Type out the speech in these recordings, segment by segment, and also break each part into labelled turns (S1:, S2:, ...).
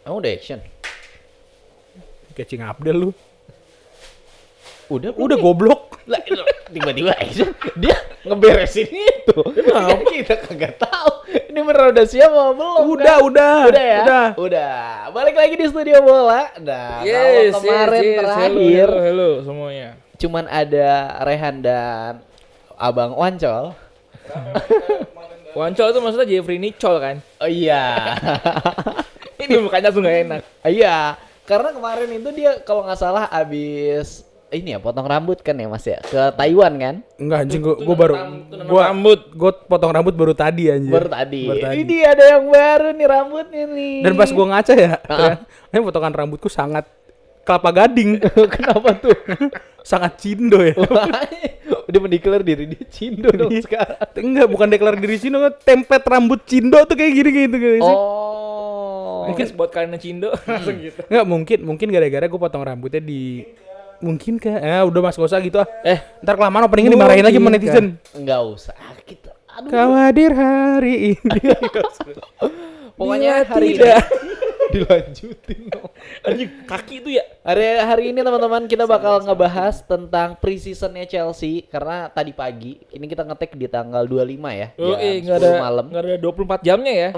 S1: Emang udah action?
S2: Catching Abdel lu.
S1: Udah
S2: Goblok.
S1: lah, tiba-tiba action dia ngeberesin itu. Kita kagak tahu. Ini bener udah siap apa belum?
S2: Udah.
S1: Udah ya? Udah. Balik lagi di studio bola. Nah, kalau kemarin terakhir
S3: Halo semuanya.
S1: cuman ada Rehan dan Abang Wancol.
S3: Wancol itu maksudnya Jeffrey Nicol kan?
S1: Oh iya.
S3: Ini mukanya tuh gak enak.
S1: Iya, karena kemarin itu dia kalau nggak salah abis ini ya potong rambut kan ya Mas ya ke Taiwan kan?
S2: Enggak anjing gua baru
S3: rambut.
S2: Gua potong rambut baru tadi anjir.
S1: Baru tadi. Ini ada yang baru nih rambutnya nih.
S2: Dan pas gua ngaca ya, ini potongan rambutku sangat kelapa gading.
S1: Kenapa tuh?
S2: Sangat cindo ya.
S1: Udah mendeklar diri dia Cindo dong sekarang.
S2: Enggak, bukan deklar diri cindo, tempet rambut cindo tuh kayak gini gitu guys.
S1: Oh.
S3: Mungkin buat kalian Cindo langsung gitu.
S2: Enggak mungkin gara-gara gua potong rambutnya di mungkin udah mas gak usah gitu ah. Ntar kelamaan openingnya dimarahin lagi sama netizen.
S1: Enggak usah. Kita aduh.
S2: Kau hadir hari ini.
S1: Pokoknya hari ini dilanjutin dong.
S3: Anjing kaki itu ya.
S1: Hari ini teman-teman kita bakal ngebahas tentang pre-seasonnya Chelsea karena tadi pagi ini kita ngetek di tanggal 25 ya.
S3: Oh,
S1: jam
S3: enggak
S1: 10
S3: ada
S1: malam.
S3: enggak ada 24 jamnya ya.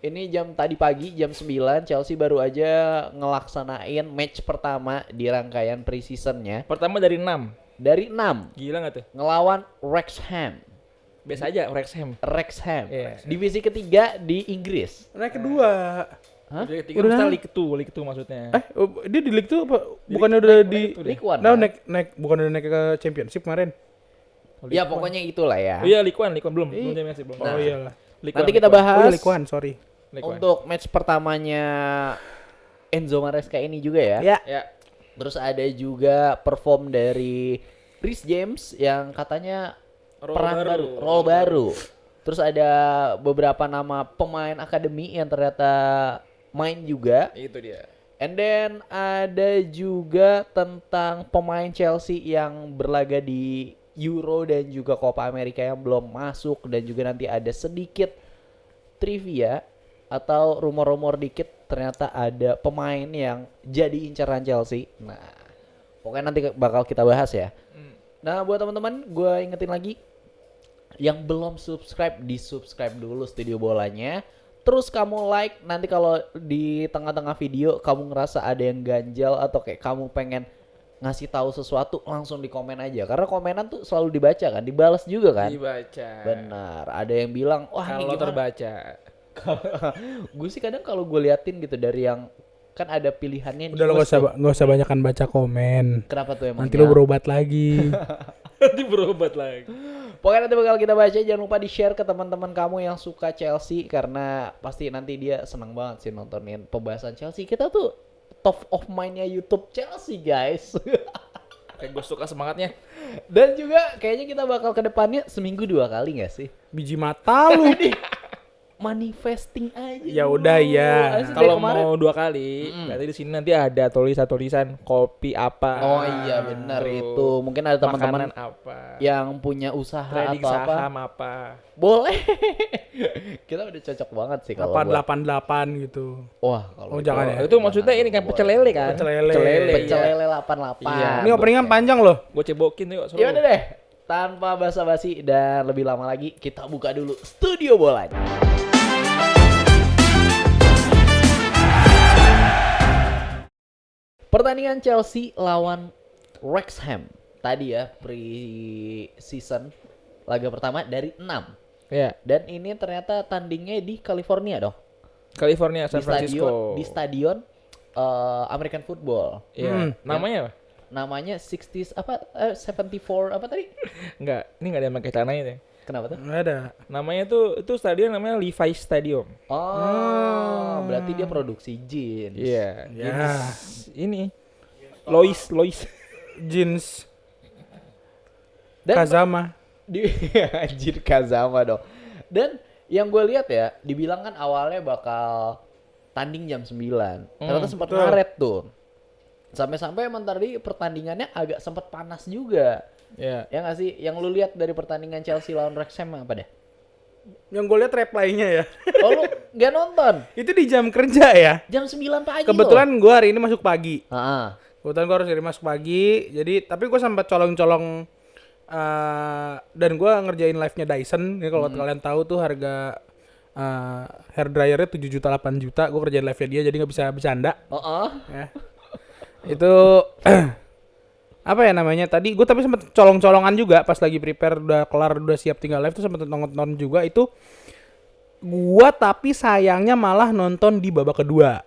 S1: Ini tadi pagi jam 9 Chelsea baru aja ngelaksanain match pertama di rangkaian pre-seasonnya
S3: Pertama dari 6.
S1: dari 6
S3: Gila enggak tuh?
S1: ngelawan Wrexham.
S3: Biasa aja Wrexham.
S1: Iya. Divisi ketiga di Inggris.
S2: Naik kedua.
S1: Hah?
S3: Udah ketiga
S2: Udah
S3: maksudnya
S2: naik.
S3: League 2 maksudnya.
S2: Dia di League 2 apa? Bukannya udah di
S1: League One,
S2: Nah,
S1: kan?
S2: naik bukan udah naik ke Championship kemarin.
S1: Ya pokoknya itulah ya.
S3: Oh iya League 1 belum Champions League belum.
S2: Oh iyalah.
S3: League
S1: Nanti
S3: One,
S1: kita
S3: League
S1: bahas
S2: Oh iya League 1, sorry.
S3: One, League One.
S1: untuk match pertamanya Enzo Maresca ini juga ya.
S2: Ya.
S3: Ya.
S1: Terus ada juga perform dari Reece James yang katanya role baru. Terus ada beberapa nama pemain akademi yang ternyata main juga.
S3: Itu dia.
S1: And then ada juga tentang pemain Chelsea yang berlaga di Euro dan juga Copa America yang belum masuk, dan juga nanti ada sedikit trivia atau rumor-rumor dikit ternyata ada pemain yang jadi incaran Chelsea. Nah, pokoknya nanti bakal kita bahas ya. Nah, buat teman-teman, gue ingetin lagi yang belum subscribe, di-subscribe dulu Studio Bolanya. Terus kamu like, nanti kalau di tengah-tengah video kamu ngerasa ada yang ganjal atau kayak kamu pengen ngasih tahu sesuatu, langsung di komen aja. Karena komenan tuh selalu dibaca kan, dibalas juga kan.
S3: Dibaca.
S1: Benar, ada yang bilang, wah ini
S3: Kalau
S1: gimana?
S3: terbaca.
S1: Gue sih kadang kalau gue liatin gitu dari yang kan ada pilihannya.
S2: Udah lo gak usah banyakan baca komen.
S1: Kenapa tuh emang?
S2: Nanti lo berobat lagi.
S3: Nanti berobat lagi.
S1: Pokoknya nanti bakal kita baca. Jangan lupa di-share ke teman-teman kamu yang suka Chelsea, karena pasti nanti dia senang banget sih nontonin pembahasan Chelsea. Kita tuh top of mind-nya YouTube Chelsea, guys.
S3: Kayak gue suka semangatnya.
S1: Dan juga kayaknya kita bakal ke depannya seminggu 2 kali gak sih?
S2: Biji mata lu.
S1: Manifesting aja.
S2: Ya
S1: dulu.
S2: udah ya.
S1: Asli dari
S3: Kalau
S1: kemarin.
S3: mau 2 kali, berarti di sini nanti ada tulisan-tulisan kopi apa.
S1: Oh iya benar itu. Mungkin ada teman-teman
S3: Makanan apa.
S1: yang punya usaha
S3: Trading
S1: atau apa.
S3: saham apa.
S1: Boleh. Kita udah cocok banget sih kalau buat.
S2: 888 gitu.
S1: Wah, kalau
S2: Oh, jangan ya.
S3: Itu maksudnya ini kan pecel lele kan?
S2: Pecel lele.
S1: Pecel
S3: iya.
S1: lele 88.
S3: Iya.
S2: Ini openingan panjang loh.
S3: Gue cebokin yuk.
S1: Ya udah deh. Tanpa basa-basi dan lebih lama lagi, kita buka dulu Studio Bolanya. Pertandingan Chelsea lawan Wrexham tadi ya, pre-season laga pertama dari 6.
S3: Ya.
S1: Dan ini ternyata tandingnya di California dong.
S3: California, San Francisco.
S1: Di stadion American Football.
S3: Iya. Namanya apa?
S1: Namanya 60s apa 74 apa tadi?
S3: Enggak, ini enggak ada yang pakai celananya deh.
S1: Kenapa tuh?
S2: Nggak ada.
S3: Namanya tuh itu stadion namanya Levi's Stadium.
S1: Oh, berarti dia produksi jeans.
S3: Iya.
S2: Ya.
S3: Ini Lois.
S2: Jeans.
S1: Dan
S2: Kazama.
S1: anjir Kazama dong. Dan yang gue lihat ya, dibilang kan awalnya bakal tanding jam 9. Ternyata sempat
S2: betul.
S1: ngaret tuh. Sampai-sampai emang tadi pertandingannya agak sempat panas juga.
S3: Ya.
S1: Ya nggak sih? Yang lu lihat dari pertandingan Chelsea lawan Wrexham apa deh?
S2: Yang gue liat reply-nya ya.
S1: Oh lu Nggak nonton.
S2: Itu di jam kerja ya.
S1: Jam 9 pagi
S2: Kebetulan gue hari ini masuk pagi.
S1: loh. Heeh.
S2: Kebetulan gue harus hari ini masuk pagi. Jadi tapi gue sempat colong-colong dan gue ngerjain live-nya Dyson. Ini kalau kalian tahu tuh harga hair dryernya 7 juta 8 juta. Gue kerjain live-nya dia jadi nggak bisa bercanda.
S1: Heeh.
S2: Ya. Itu apa ya namanya tadi gue tapi sempet colong-colongan juga pas lagi prepare udah kelar udah siap tinggal live tuh sempet nonton juga itu gua tapi sayangnya malah nonton di babak kedua.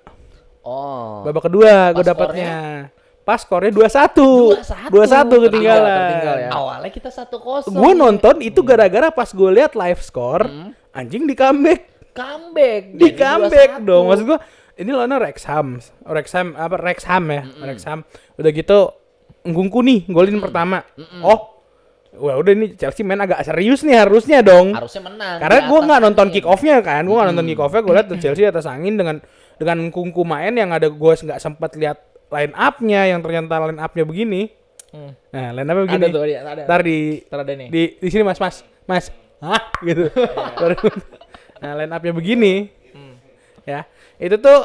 S1: Oh.
S2: Babak kedua gue
S1: Pas
S2: dapatnya. Pas skornya 2-1.
S1: 2-1.
S2: 2-1 ketinggalan.
S3: Tertinggal ya.
S1: Awalnya kita 1-0.
S2: Gue nonton itu gara-gara pas gue lihat live score anjing di comeback.
S1: Comeback.
S2: Di
S1: Jadi
S2: comeback
S1: 2-1.
S2: dong. Maksud gue ini lawannya Wrexham ya. Wrexham. Udah gitu Ngungku nih golin pertama. Oh. Wah udah ini Chelsea main agak serius nih harusnya dong.
S1: Harusnya menang.
S2: Karena
S1: di
S2: gue
S1: atas
S2: nggak nonton
S1: angin.
S2: kick off-nya kan. Gue nggak nonton kick off-nya. Gue lihat tuh Chelsea atas angin dengan Ngungku main yang ada gue nggak sempat lihat line up-nya yang ternyata line up-nya begini. Nah, line up-nya begini.
S3: Ada tuh, ada.
S2: Ntar
S3: Ntar ada nih.
S2: di sini mas. Hah? Gitu. Nah, line up-nya begini. Ya, itu tuh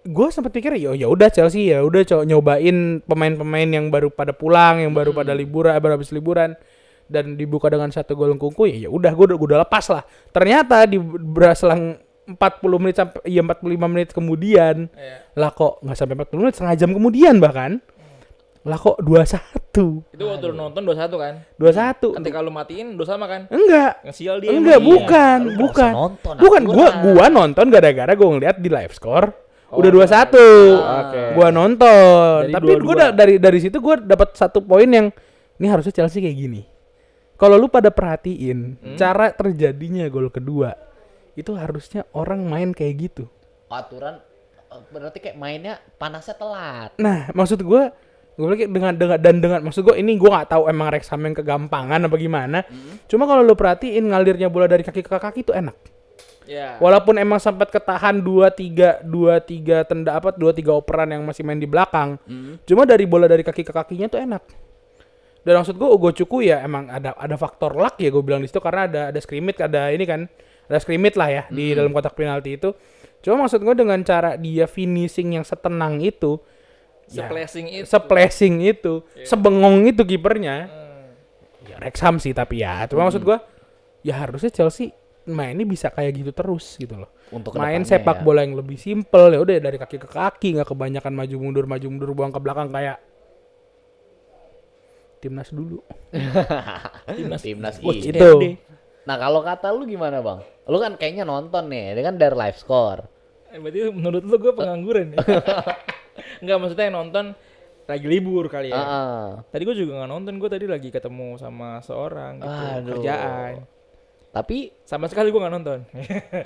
S2: gue sempat pikir ya udah Chelsea ya udah nyobain pemain-pemain yang baru pada pulang, yang baru pada liburan, baru habis liburan dan dibuka dengan 1 gol Ngungku ya udah gue udah lepas lah. Ternyata di berselang 40 menit sampai 45 menit kemudian lah kok nggak sampai 40 menit setengah jam kemudian bahkan lah kok 2-1.
S3: Itu waktu lu nonton 2-1 kan?
S2: 2-1.
S3: Ketika lu matiin udah sama kan?
S2: Enggak.
S3: Ngesial dia.
S2: Enggak,
S3: emang.
S2: bukan.
S1: Lu nggak usah nonton,
S2: Bukan
S1: aturan.
S2: gua nonton gara-gara gua ngeliat di live score udah 2-1.
S3: Oke.
S2: Gua nonton.
S3: Jadi
S2: Tapi
S3: 2-2.
S2: gua dari situ gua dapat 1 poin yang ini harusnya Chelsea kayak gini. Kalau lu pada perhatiin cara terjadinya gol kedua itu harusnya orang main kayak gitu.
S1: Aturan berarti kayak mainnya panasnya telat.
S2: Nah, maksud gue dengan maksud gue ini gue nggak tahu emang Wrexham yang kegampangan apa gimana. Cuma kalau lu perhatiin ngalirnya bola dari kaki ke kaki itu enak.
S3: Ya.
S2: Walaupun emang sempat ketahan 2-3 operan yang masih main di belakang. Cuma dari bola dari kaki ke kakinya tuh enak. Dan maksud gue Ugo Cuku ya emang ada faktor luck ya gue bilang di situ karena ada scrimmage ada scrimmage lah ya di dalam kotak penalti itu. Cuma maksud gue dengan cara dia finishing yang setenang itu, seplashing itu, sebengong itu kipernya. Ya Wrexham sih tapi ya. Cuma maksud gue ya harusnya Chelsea mainnya bisa kayak gitu terus gitu loh.
S1: Untuk
S2: Main
S1: kedepannya
S2: sepak
S1: ya.
S2: bola yang lebih simpel ya udah dari kaki ke kaki nggak kebanyakan maju mundur buang ke belakang kayak timnas dulu.
S1: Timnas
S2: Coach
S1: ini.
S2: itu.
S1: Nah kalau kata lu gimana bang? Lu kan kayaknya nonton nih, ini kan dari live score.
S3: Berarti menurut lu gue pengangguran ya? Enggak, maksudnya yang nonton lagi libur kali ya. Tadi gue juga nggak nonton, gue tadi lagi ketemu sama seorang gitu,
S1: Aduh.
S3: kerjaan.
S1: Tapi
S3: Sama sekali gue nggak nonton.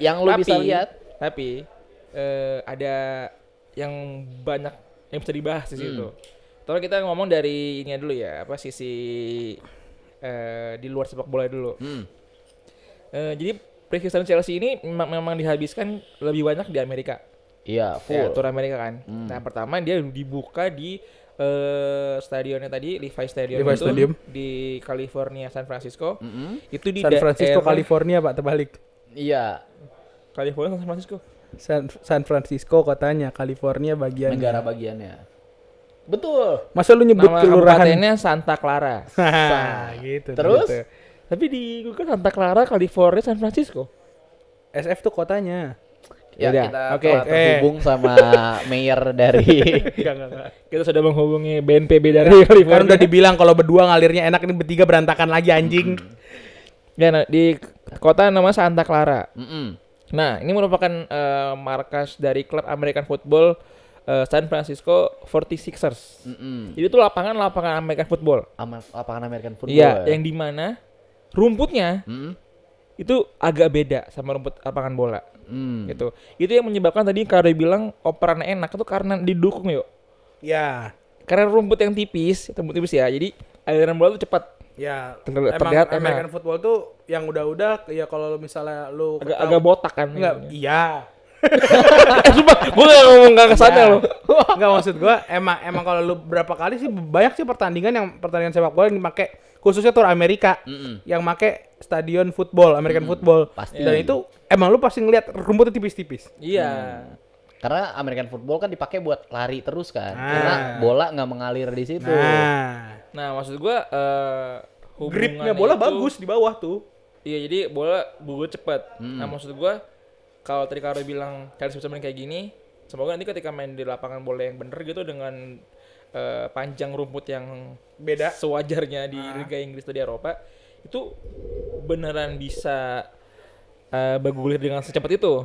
S1: yang lu bisa lihat,
S3: Tapi ada yang banyak yang bisa dibahas di situ. Kalau kita ngomong dari ini dulu ya, apa sisi di luar sepak bola dulu. Jadi preseason Chelsea ini memang dihabiskan lebih banyak di Amerika.
S1: iya
S3: Ya,
S1: full.
S3: tur Amerika kan. Nah, pertama dia dibuka di stadionnya tadi, Levi Stadium
S2: Levi
S3: itu
S2: Stadium.
S3: di California, San Francisco. Itu di
S2: San Francisco,
S3: daerah-
S2: California Pak terbalik.
S1: Iya,
S3: California, San Francisco.
S2: San Francisco kotanya, California bagiannya.
S1: negara bagiannya. Betul.
S2: Masa lu nyebut
S3: Nama
S2: kelurahan?
S3: kabupatennya Santa Clara.
S2: Gitu.
S1: Terus?
S2: gitu.
S3: Tapi di Google Santa Clara, California, San Francisco.
S2: SF tuh kotanya.
S1: Ya
S3: Yaudah,
S1: kita
S3: oke.
S1: telah terhubung sama mayor dari
S2: Enggak.
S3: Kita sudah menghubungi BNPB dari
S2: Kan
S3: California.
S2: udah dibilang kalau berdua ngalirnya enak, ini bertiga berantakan lagi anjing.
S3: Ya, nah, di kota nama Santa Clara.
S1: Mm-mm.
S3: Nah, ini merupakan markas dari klub American Football San Francisco 46ers.
S1: Mm-mm.
S3: Jadi itu lapangan American Football.
S1: Lapangan American Football.
S3: Iya,
S1: ya?
S3: yang di mana rumputnya
S1: Mm-mm.
S3: itu agak beda sama rumput lapangan bola.
S1: Mm.
S3: Gitu. Itu yang menyebabkan tadi Kare bilang operan enak itu karena didukung yuk.
S2: Ya.
S3: Karena rumput yang tipis ya. Jadi aliran bola itu cepat.
S2: Ya,
S3: Terlihat
S2: emang
S3: enak.
S2: American football tuh yang udah-udah ya kalau misalnya lu
S3: Agak botak kan.
S2: enggak, iya.
S3: Sumpah, gue gak ngomong gak kesana loh.
S2: Enggak maksud gua emang kalau lu berapa kali sih banyak sih pertandingan sepak bola yang pakai khususnya tur Amerika
S1: Mm-mm.
S2: yang pakai stadion football, American football.
S1: pasti.
S2: Dan itu emang lu pasti ngeliat rumputnya tipis-tipis.
S3: Iya.
S1: Karena American football kan dipakai buat lari terus kan.
S2: Nah.
S1: Karena bola nggak mengalir di situ.
S3: Nah, maksud gua
S2: Gripnya
S3: hubungannya
S2: bola
S3: itu-
S2: bagus di bawah tuh.
S3: Iya, jadi bola bugut cepet. Nah, maksud gua kalau tadi Karo bilang Chelsea bisa main kayak gini, semoga nanti ketika main di lapangan bola yang bener gitu dengan panjang rumput yang
S2: Beda.
S3: sewajarnya di Liga Inggris atau di Eropa, itu beneran bisa bergulir dengan secepat itu.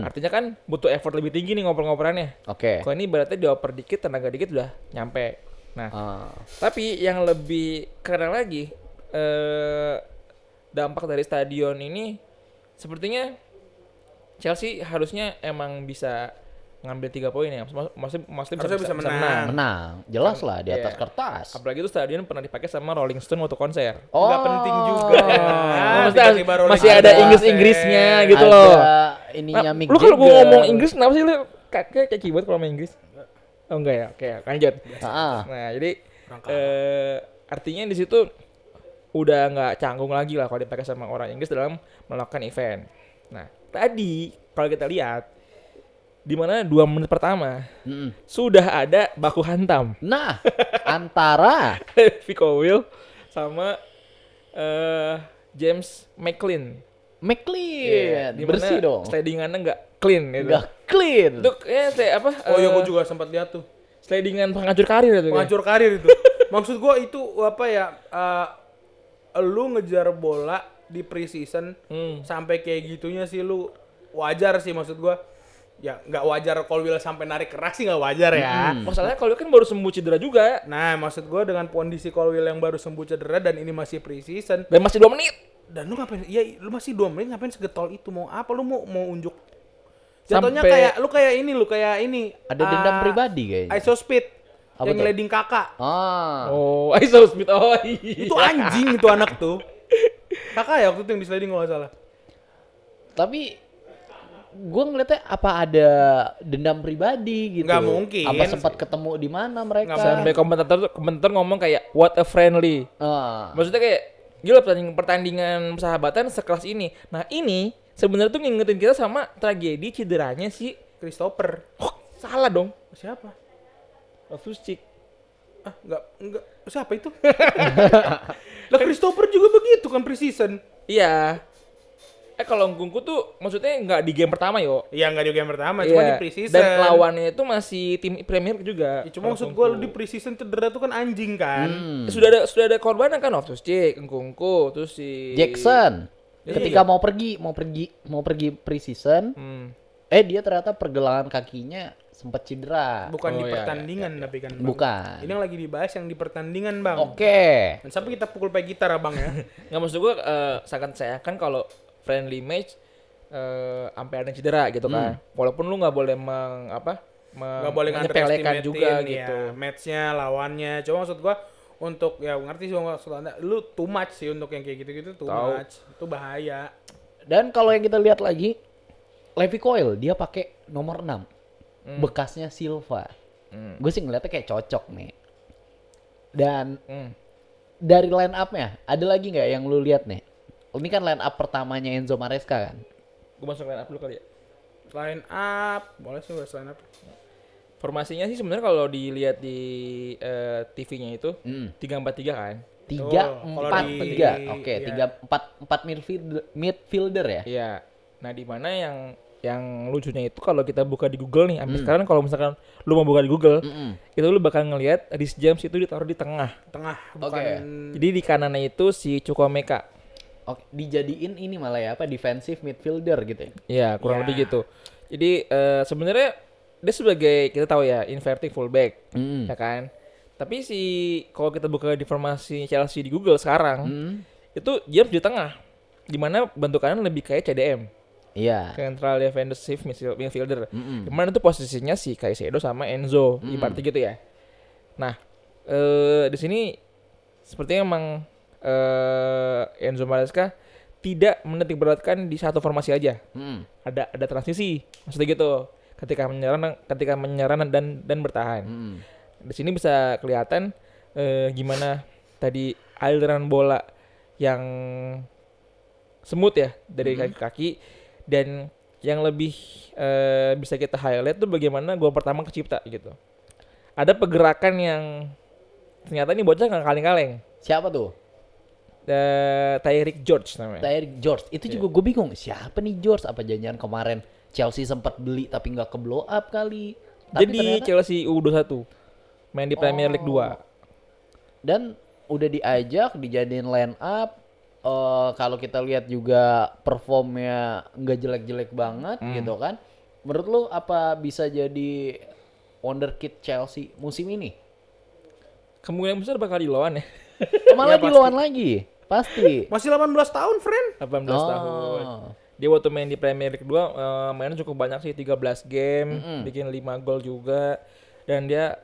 S3: Artinya kan butuh effort lebih tinggi nih ngoper-ngoperannya.
S1: Oke.
S3: Kalau ini berarti dioper dikit, tenaga dikit udah nyampe. Nah,
S1: Ah.
S3: tapi yang lebih keren lagi, dampak dari stadion ini sepertinya Chelsea harusnya emang bisa ngambil 3 poin ya. Maksudnya
S2: Harusnya bisa menang.
S1: Menang, jelas lah di atas
S3: Iya.
S1: kertas.
S3: Apalagi itu stadion pernah dipakai sama Rolling Stone waktu konser.
S2: Nggak penting juga ya.
S3: Maksudnya
S2: Tiba-tiba Rolling
S3: masih
S2: Stone
S3: ada
S2: konser.
S3: Inggris-Inggrisnya gitu
S1: Ada
S3: loh.
S1: ininya
S3: Nah,
S1: Mick
S3: lu kalau gua
S1: Jagger.
S3: ngomong Inggris kenapa sih lu kayak keyboard kalau main Inggris? Oh enggak ya, oke lanjut.
S1: Ah.
S3: Nah jadi artinya di situ udah nggak canggung lagi lah kalau dipakai sama orang Inggris dalam melakukan event. Nah tadi kalau kita lihat di mana 2 menit pertama
S1: Mm-mm.
S3: sudah ada baku hantam
S1: Nah, antara
S3: Vico Will sama James McLean.
S1: McLean
S3: Di mana
S1: bersih dong.
S3: slidingannya nggak clean gitu.
S1: Enggak clean.
S3: Itu kayaknya saya apa?
S2: Oh ya, gue juga sempat lihat tuh.
S3: Slidingan penghancur karir itu.
S2: Penghancur karir itu. Maksud gue itu apa ya? Lu ngejar bola di preseason sampai kayak gitunya sih lu wajar sih, maksud gue. Ya nggak wajar kalau Will sampai narik keras sih, nggak wajar ya.
S3: Masalahnya kalau kan baru sembuh cedera juga
S2: Nah, maksud gue dengan kondisi Colwill yang baru sembuh cedera dan ini masih preseason,
S3: dan masih 2 menit.
S2: dan lu ngapain? Ya lu masih 2 menit, ngapain segetol itu? Mau apa? Lu mau unjuk? Jatuhnya
S3: Sampai-
S2: kayak ini.
S1: Ada dendam pribadi kayaknya.
S2: Iso Speed
S1: Apa
S2: yang
S1: tuh?
S2: ngeleding kakak.
S1: Ah.
S3: Oh, Iso Smith. Oh iya.
S2: Itu anjing itu anak tuh. Kakak ya waktu itu yang di sliding kalau nggak salah.
S1: Tapi gue ngeliatnya apa ada dendam pribadi gitu.
S2: Nggak mungkin.
S1: Apa sempat ketemu di mana mereka?
S2: Nggak
S3: Sampai komentator ngomong kayak what a friendly.
S1: Ah.
S3: Maksudnya kayak gila pertandingan persahabatan sekelas ini. Nah, ini sebenarnya tuh ngingetin kita sama tragedi cederanya si
S2: Christopher.
S3: salah dong.
S2: Siapa?
S3: Loftus-Cheek.
S2: Ah, enggak. Siapa itu? Lah Christopher juga begitu kan preseason.
S3: Iya. Kalau Ngkungku tuh maksudnya nggak di game pertama yo.
S2: Iya, nggak di game pertama, cuma di
S3: Iya.
S2: preseason.
S3: Dan lawannya itu masih tim Premier juga.
S2: Ya, cuma maksud gua lu di preseason cedera tuh kan anjing kan.
S3: Sudah ada korbanan kan Loftus-Cheek, Ngkungku, terus si
S1: Jackson.
S3: Iya.
S1: Ketika mau pergi preseason, dia ternyata pergelangan kakinya sempat cedera.
S2: Bukan di
S3: Oh, iya,
S2: pertandingan tapi kan. Bang.
S1: Bukan.
S2: Ini yang lagi dibahas yang di pertandingan, Bang.
S1: Oke.
S2: Dan sampai kita pukul pakai gitar, Abang ya.
S3: Nggak maksud gua sangat sayangkan kalau friendly match sampai ada yang cedera gitu kan. Walaupun lu nggak boleh
S2: Nggak boleh
S3: menyepelekan juga
S2: ya,
S3: gitu.
S2: matchnya, lawannya. Cuma maksud gua untuk ya ngerti sih maksud Anda, lu too much sih untuk yang kayak gitu-gitu too
S3: Tahu.
S2: much. Itu bahaya.
S1: Dan kalau yang kita lihat lagi, Levi Coyle dia pakai nomor 6. Bekasnya Silva. Gue sih ngeliatnya kayak cocok nih. Dan dari line up-nya, ada lagi nggak yang lu lihat nih? Ini kan line up pertamanya Enzo Maresca kan?
S3: Gue masuk line up dulu kali ya.
S2: Line up, boleh sih bahas line up.
S3: Formasinya sih sebenarnya kalau dilihat di TV-nya itu 3-4-3 kan.
S1: 3-4-3.
S2: di-
S1: Oke,
S2: iya.
S1: 4 midfielder ya?
S3: Iya. Nah, di mana yang lucunya itu kalau kita buka di Google nih, sampai sekarang kalau misalkan lu mau buka di Google, itu lu bakal ngelihat Reece James itu ditaruh di tengah.
S2: Tengah, bukan
S1: Oke.
S3: Jadi di kanannya itu si Chukwuemeka.
S1: Oke, dijadiin ini malah ya apa defensive midfielder gitu ya?
S3: Iya, kurang
S2: Ya.
S3: lebih gitu. Jadi sebenarnya dia sebagai kita tahu ya inverting fullback, ya kan. Tapi kalau kita buka di formasi Chelsea di Google sekarang, itu James di tengah, dimana bentukannya lebih kayak CDM,
S1: Iya.
S3: central defensive midfielder. Dimana itu posisinya si Caicedo sama Enzo, ibaratnya gitu ya. Nah, di sini sepertinya emang Enzo Maresca tidak menitik beratkan di satu formasi aja. Ada transisi, maksudnya gitu. Ketika menyerang dan bertahan. Di sini bisa kelihatan gimana tadi aliran bola yang smooth ya dari kaki ke kaki, dan yang lebih bisa kita highlight tuh bagaimana gol pertama kecipta gitu. Ada pergerakan yang ternyata ini bocah nggak kaleng-kaleng.
S1: Siapa tuh?
S3: Tyreek George namanya.
S1: Tyreek George. Itu juga gue bingung. Siapa nih George? Apa jangan kemarin Chelsea sempat beli tapi nggak ke blow up kali? Tapi
S3: Jadi
S1: ternyata-
S3: Chelsea U21 main di Premier League 2.
S1: dan udah diajak dijadiin line up. Kalau kita lihat juga performnya nggak jelek-jelek banget gitu kan. Menurut lu apa bisa jadi wonderkid Chelsea musim ini?
S3: Kemungkinan besar bakal di lawan ya.
S1: Malah
S2: Ya,
S1: di lawan lagi, pasti.
S2: Masih 18 tahun, friend.
S3: 18 tahun. Dia waktu main di Premier League 2 mainnya cukup banyak sih, 13 game, bikin 5 gol juga. Dan dia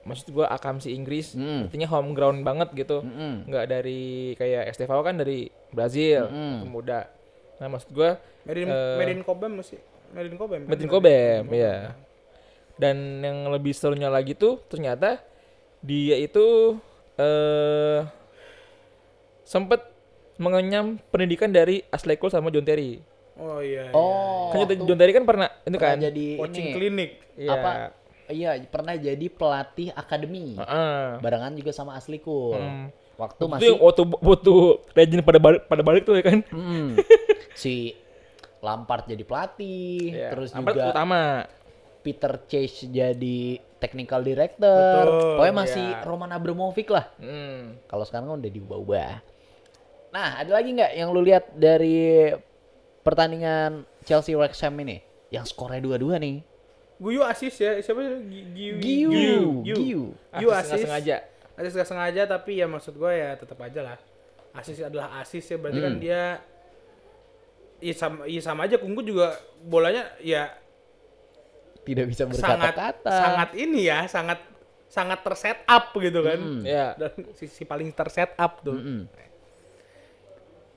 S3: maksud gua akamsi Inggris, artinya home ground banget gitu. Nggak dari kayak Estevao kan dari Brazil, muda. Nah, maksud gua
S2: Medin Cobham masih.
S3: Metin Kobem, ya. Dan yang lebih serunya lagi tuh ternyata dia itu sempet mengenyam pendidikan dari Ashley Cole sama John Terry.
S2: Oh iya.
S1: Oh,
S3: Kan
S1: waktu
S3: John Terry kan pernah itu
S1: pernah
S3: kan.
S1: jadi
S2: Coaching
S1: ini
S2: klinik.
S3: Iya.
S1: apa? Iya, pernah jadi pelatih akademi.
S3: Heeh.
S1: Barengan juga sama Ashley Cole. Waktu
S3: Itu
S1: masih
S3: waktu legend pada balik tuh ya kan.
S1: si Lampard jadi pelatih,
S3: Iya.
S1: terus
S3: Lampard
S1: juga
S3: utama.
S1: Peter Cech jadi technical director.
S2: Betul,
S1: Pokoknya masih
S3: iya.
S1: Roman Abramovich lah.
S3: Hmm.
S1: Kalau sekarang kan udah diubah-ubah. Nah, ada lagi nggak yang lu lihat dari pertandingan Chelsea Wrexham ini? Yang skornya 2-2 nih.
S2: Guyu asis ya. Siapa sih?
S1: Giu.
S2: Giu
S3: Nggak
S2: asis.
S3: sengaja.
S2: Asis gak sengaja, tapi ya maksud gue ya tetap aja lah. Asis adalah asis ya, berarti kan dia ya sama aja. Kungku juga bolanya ya
S1: Tidak bisa
S2: sangat
S1: berkata-kata.
S2: ini ya, sangat terset up gitu kan.
S3: Ya.
S2: Dan sisi paling terset up tuh.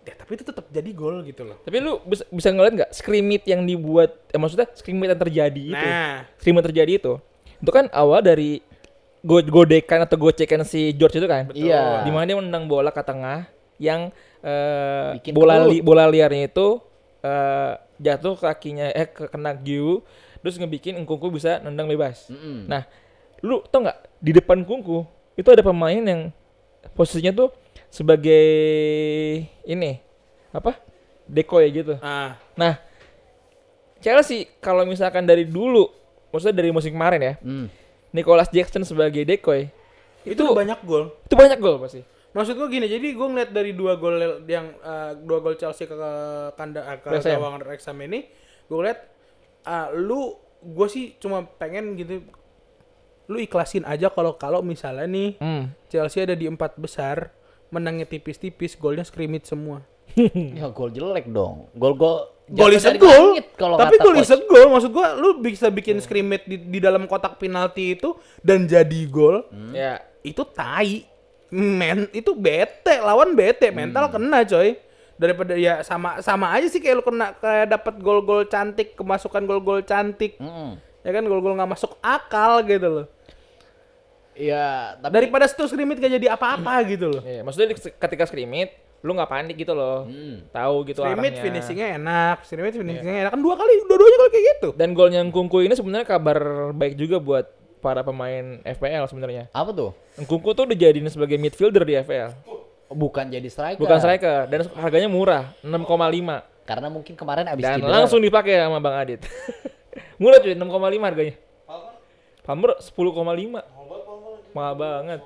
S2: Ya, tapi itu tetap jadi gol gitu loh.
S3: Tapi lu bisa ngeliat nggak screamit yang dibuat, maksudnya screamit yang terjadi itu,
S2: Nah,
S3: screamit terjadi itu kan awal dari godekan atau gocekan si George itu kan,
S1: Iya.
S3: di mana dia menendang bola ke tengah yang
S1: Bikin
S3: bola liarnya itu jatuh ke kakinya kena Giu, terus ngebikin Nkunku bisa nendang bebas. Nah, lu tau nggak di depan Nkunku itu ada pemain yang posisinya tuh sebagai ini apa decoy gitu. Nah, Chelsea kalau misalkan dari dulu, maksudnya dari musim kemarin ya, Nicholas Jackson sebagai decoy
S2: itu banyak gol.
S3: itu banyak gol pasti.
S2: Maksud gua gini, jadi gua ngeliat dari dua gol Chelsea ke
S3: Wrexham.
S2: gawang Wrexham ini, gua ngeliat gua sih cuma pengen gitu, lu ikhlasin aja kalau misalnya nih Chelsea ada di 4 besar, menangnya tipis-tipis, golnya scrimmage semua.
S1: Ya gol jelek dong. Gol
S2: Gol is a
S1: jatuh dari
S2: goal,
S1: langit kalau
S2: tapi
S1: kata
S2: gol is a
S1: coach.
S2: goal. Maksud gua lu bisa bikin scrimmage di dalam kotak penalti itu dan jadi gol,
S3: Ya.
S2: itu tai. Men, itu bete, lawan bete, mental kena coy. Daripada ya sama aja sih kayak lu kayak dapat gol-gol cantik, kemasukan gol-gol cantik. Ya kan, gol-gol nggak masuk akal gitu loh.
S1: Ya, tapi
S2: Daripada scrimmage gak jadi apa-apa gitu loh.
S3: Iya, maksudnya ketika scrimmage lu nggak panik gitu loh. Tahu gitu
S2: Scrimmage
S3: arahnya.
S2: finishingnya enak, enak kan dua-duanya kalau kayak gitu.
S3: Dan golnya Nkunku ini sebenarnya kabar baik juga buat para pemain FPL sebenarnya.
S1: apa tuh?
S3: Nkunku tuh udah jadiin sebagai midfielder di FPL.
S1: Bukan jadi striker.
S3: Bukan striker, dan harganya murah, 6,5.
S1: Karena mungkin kemarin abis
S3: Dan
S1: cedera.
S3: langsung dipakai sama Bang Adit. Murah cuy, 6,5 harganya. Palmer 10,5. Mahal banget.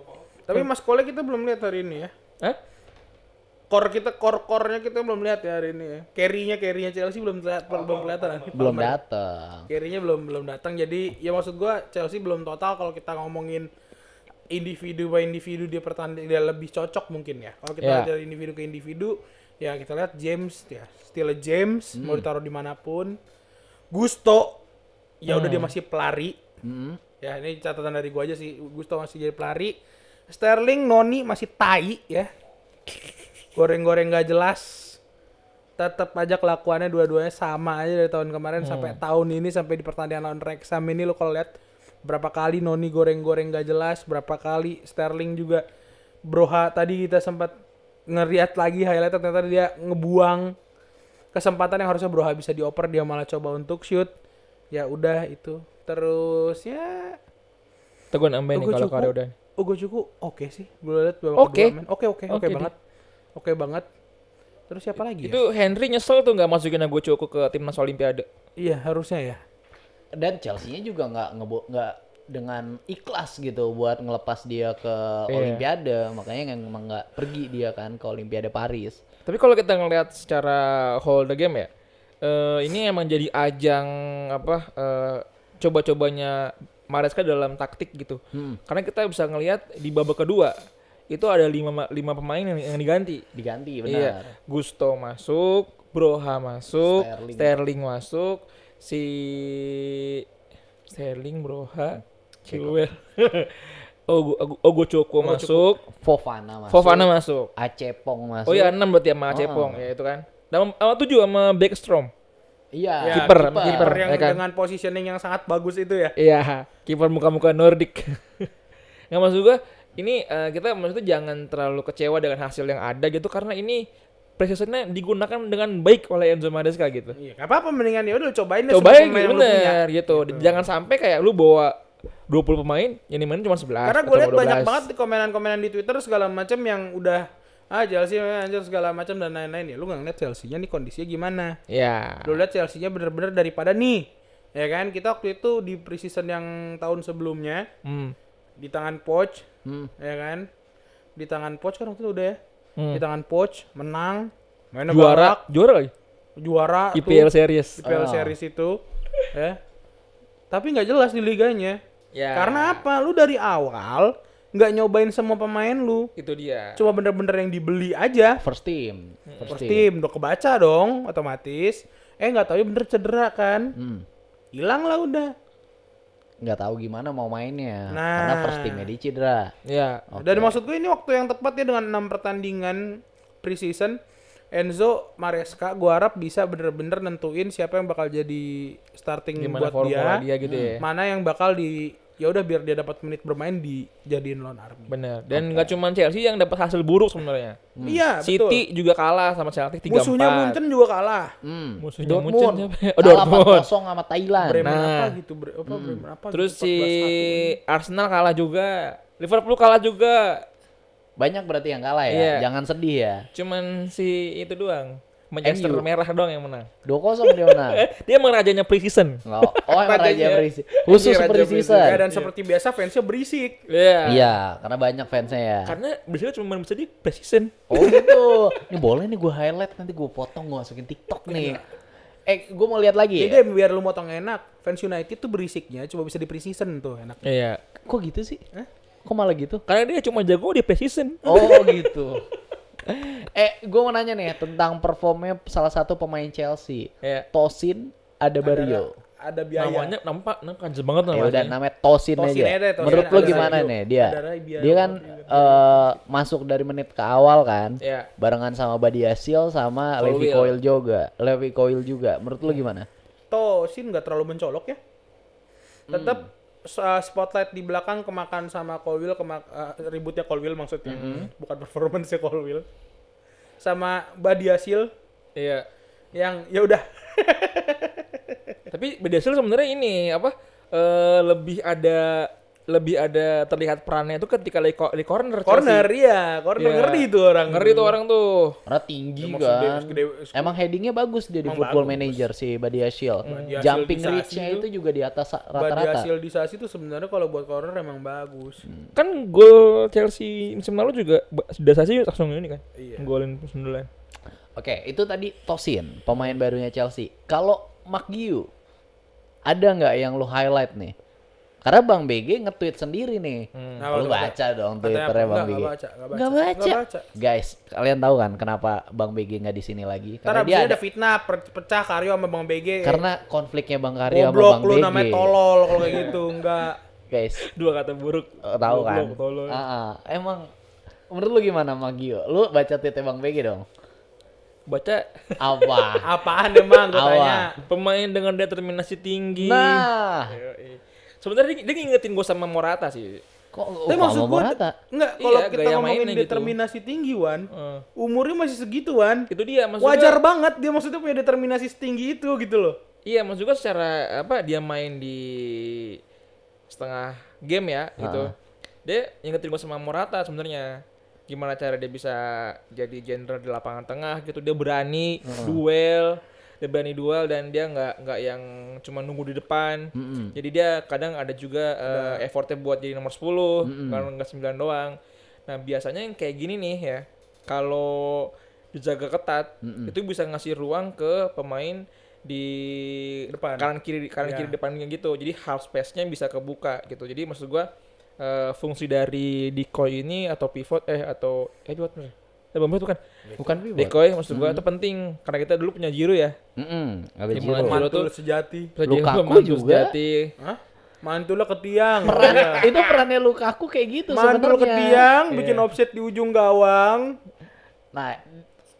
S2: Tapi Mas Kole kita belum lihat hari ini ya.
S3: Hah?
S2: Core-core-nya kita belum lihat ya hari ini ya. Carry-nya Chelsea belum kelihatan.
S1: belum datang.
S2: Carry-nya belum datang. Jadi ya maksud gua Chelsea belum total kalau kita ngomongin individu by individu dia lebih cocok mungkin ya. Kalau kita
S3: Ya.
S2: lihat dari individu ke individu ya kita lihat James ya, still a James mau ditaruh dimanapun. Gusto ya udah dia masih pelari. Ya ini catatan dari gua aja sih, Gusto masih jadi pelari. Sterling, Noni masih tai ya. Goreng-goreng gak jelas. Tetap aja kelakuannya dua-duanya sama aja dari tahun kemarin sampai tahun ini, sampai di pertandingan lawan Wrexham ini lo kalau lihat berapa kali Noni goreng-goreng gak jelas, berapa kali Sterling juga Broha tadi kita sempat ngeliat lagi highlight ternyata dia ngebuang kesempatan yang harusnya Broha bisa dioper, dia malah coba untuk shoot. Ya udah itu. Terus ya
S3: Teguh nambahin nih kalau Karya udah.
S2: Ugo Cuku oke sih. Gue lihat babak
S3: Oke.
S2: kedua main. Oke
S3: Oke deh.
S2: banget. Oke banget. Terus siapa lagi ya?
S3: Itu Henry nyesel tuh nggak masukin Ago Cuku ke timnas Olimpiade.
S2: Iya, harusnya ya.
S1: Dan Chelsea-nya juga nggak dengan ikhlas gitu buat ngelepas dia ke
S3: Iya.
S1: Olimpiade, makanya emang nggak pergi dia kan ke Olimpiade Paris.
S3: Tapi kalau kita ngelihat secara whole the game ya, ini emang jadi ajang coba-cobanya Maresca dalam taktik gitu. Karena kita bisa ngelihat di babak kedua itu ada lima pemain yang diganti.
S1: Diganti
S3: Iya,
S1: benar.
S3: Gusto masuk, Broha masuk,
S1: Sterling.
S3: Sterling masuk, si Sterling, Broha, Chilwell, Ogo Cuku masuk,
S1: Fofana masuk.
S3: Fofana masuk.
S1: Acepong masuk.
S3: Oh iya 6 berarti sama Cepong ya itu kan. Dan sama 7 sama Backstrom.
S1: Iya.
S2: Ya,
S3: Kiper
S2: yang
S3: ya kan?
S2: dengan positioning yang sangat bagus itu ya.
S3: Iya, kiper muka-muka Nordic. Nggak maksud gua ini kita maksudnya jangan terlalu kecewa dengan hasil yang ada gitu karena ini precisionnya digunakan dengan baik oleh Enzo Maresca gitu.
S2: Iya, enggak apa-apa mendingan ya udah cobain deh semua
S3: Cobain
S2: pemain yang lu punya.
S3: bener gitu. Jangan sampai kayak lu bawa 20 pemain yang dimainin cuma 11
S2: Karena gue
S3: atau
S2: lihat banyak
S3: 12.
S2: banget di komenan-komenan di Twitter segala macam yang udah Chelsea anjir segala macam dan lain-lain ya. Lu nggak ngeliat Chelsea-nya nih kondisinya gimana?
S3: Ya.
S2: Lu lihat Chelsea-nya bener-bener daripada nih. Ya kan? Kita waktu itu di preseason yang tahun sebelumnya di tangan Poch, ya kan? Di tangan Poch kan waktu itu udah ya. Di tangan Poch menang, mainnya galak,
S3: Juara lagi.
S2: juara
S3: IPL
S2: tuh,
S3: series.
S2: IPL series itu, ya. Tapi nggak jelas di liganya.
S3: Ya.
S2: Karena apa? Lu dari awal nggak nyobain semua pemain lu.
S3: Itu dia.
S2: Cuma bener-bener yang dibeli aja.
S1: First team.
S2: First team udah kebaca dong otomatis. Nggak tahu ya bener cedera kan. Hilang lah udah.
S1: Nggak tahu gimana mau mainnya.
S2: Nah.
S1: Karena first teamnya di cedera.
S3: Ya.
S1: Oke.
S2: Dan maksud gue ini waktu yang tepat ya dengan 6 pertandingan preseason. Enzo Maresca gue harap bisa bener-bener nentuin siapa yang bakal jadi starting
S3: Gimana
S2: buat
S3: formula dia gitu ya.
S2: Mana yang bakal ya udah biar dia dapat menit bermain dijadiin lawan Army.
S3: Bener. Dan nggak cuma Chelsea yang dapat hasil buruk sebenarnya.
S2: Iya, betul.
S3: City juga kalah sama Celtic 3-4.
S2: Musuhnya Munchen juga kalah.
S3: Musuhnya Munchen
S1: Dortmund.
S3: siapa ya? Oh,
S1: Kalah
S3: Dortmund.
S1: 4-0 sama Thailand.
S2: Bremen
S3: Nah.
S2: apa gitu, Bremen apa
S3: Terus
S2: gitu,
S3: si
S2: 14-1.
S3: Arsenal kalah juga. Liverpool kalah juga.
S1: Banyak berarti yang kalah ya.
S3: Iya.
S1: Jangan sedih ya.
S3: Cuman si itu doang. Manchester
S1: MU.
S3: merah doang yang menang.
S1: 2-0 dia menang.
S3: Dia emang rajanya pre-season.
S1: Oh, emang raja
S3: Rajanya.
S1: berisi. Khusus
S3: Raja
S1: pre-season.
S2: Ya, dan seperti biasa fansnya berisik.
S3: Iya.
S1: Iya, karena banyak fansnya ya.
S3: Karena biasanya cuma bisa di pre-season.
S1: Oh gitu. Ini boleh nih gue highlight, nanti gue potong, gue masukin TikTok nih. Gue mau lihat lagi
S2: Jadi
S1: ya.
S2: biar lu motong enak, fans United tuh berisiknya cuma bisa di pre-season tuh enak.
S3: Iya.
S1: Kok gitu sih? Kok malah gitu?
S3: Karena dia cuma jago di pre-season.
S1: Oh gitu. Gue mau nanya nih tentang performnya salah satu pemain Chelsea.
S3: Iya.
S1: Tosin Adebayo.
S2: Ada biaya.
S3: Namanya nampak kanjeng banget
S1: Ya udah namanya Tosin
S2: Tosin
S1: aja.
S2: aja, Tosin.
S1: Menurut lo
S2: Ada
S1: gimana
S2: Rabiot.
S1: nih dia?
S2: Ada Rabiot.
S1: Dia kan masuk dari menit ke awal kan.
S3: Iya.
S1: Barengan sama Badiashile sama Levi Coyle juga. Menurut lo gimana?
S2: Tosin nggak terlalu mencolok ya. Tetap spotlight di belakang kemakan sama Colwill, ributnya Colwill maksudnya. Bukan performance-nya Colwill. Sama Badiashile
S3: Iya.
S2: yang ya udah
S3: Tapi Badiashile sebenarnya ini lebih ada terlihat perannya itu ketika di corner.
S2: corner
S3: Chelsea.
S2: ya, corner
S3: Iya.
S2: ngeri tuh orang.
S3: Ngeri tuh orang tuh.
S1: Karena tinggi
S2: Emang
S1: kan.
S2: segede-
S1: Emang headingnya bagus dia di
S2: Emang
S1: Football
S2: bagus.
S1: Manager si Badiashile.
S2: Badiashile
S1: Jumping
S2: di Sasi
S1: reach-nya
S2: tuh.
S1: itu juga di atas rata-rata.
S2: Badiashile di Sasi tuh sebenarnya kalau buat corner emang bagus.
S3: Kan gol Chelsea musim lalu juga Dasasi langsung ini kan.
S2: Iya.
S3: Golin 9.
S1: Oke, itu tadi Tosin, pemain barunya Chelsea. Kalau McGeough, ada nggak yang lu highlight nih? Karena Bang BG nge-tweet sendiri nih.
S2: Nah,
S1: Lu baca dong Twitternya Bang BG.
S2: Nggak baca.
S1: Guys, kalian tahu kan kenapa Bang BG nggak di sini lagi?
S2: Ntar
S1: Karena dia
S2: abisnya
S1: ada
S2: ada fitnah, pecah Karyo sama Bang BG.
S1: karena konfliknya Bang Karyo sama
S2: goblok
S1: Bang
S2: lu
S1: BG.
S2: namanya tolol kalau kayak gitu, enggak.
S1: Guys,
S3: Dua kata buruk.
S1: tahu kan?
S3: Goblok, tolol.
S1: Emang menurut lu gimana McGeough? Lu baca tweetnya Bang BG dong.
S3: Baca
S1: Apa?
S2: Apaan emang gue
S1: Awal.
S2: tanya.
S3: pemain dengan determinasi tinggi.
S1: Nah,
S3: Yoi. Sebenarnya dia ngingetin gue sama Morata sih.
S1: Kok
S2: Tapi maksud
S1: sama
S2: gua
S1: Morata?
S2: enggak,
S3: Iya,
S2: kalau kita
S3: gaya
S2: ngomongin
S3: mainnya gitu.
S2: determinasi tinggi Wan,
S3: Heeh.
S2: umurnya masih segitu Wan.
S3: Itu dia maksudnya.
S2: Wajar banget dia maksudnya punya determinasi setinggi itu gitu loh.
S3: Iya, maksud gua secara apa dia main di setengah game ya gitu. Dia ingetin gua sama Morata sebenarnya. Gimana cara dia bisa jadi jenderal di lapangan tengah gitu. Dia berani duel dan dia nggak yang cuma nunggu di depan. Jadi dia kadang ada juga effortnya buat jadi nomor 10 karena nggak 9 doang. Nah, biasanya yang kayak gini nih ya. Kalau dijaga ketat, itu bisa ngasih ruang ke pemain di
S2: Depan.
S3: kanan kiri depannya gitu. Jadi half space-nya bisa kebuka gitu. Jadi maksud gua fungsi dari decoy ini atau pivot pivot bener. Bambang itu kan
S1: Bukan pivot.
S3: decoy maksud gua itu penting karena kita dulu punya Giroud ya.
S1: Ada
S3: Di
S1: Giroud.
S3: Milan Giroud
S2: Mantul
S3: tuh
S2: sejati.
S3: bisa jadi
S1: Lukaku
S3: pembantu
S1: juga.
S3: sejati.
S2: Hah? Mantulnya ke tiang.
S1: Itu perannya Lukaku kayak gitu
S2: Mantul ke
S1: sebenarnya.
S2: tiang,
S3: Iya.
S2: bikin offset di ujung gawang.
S1: Nah,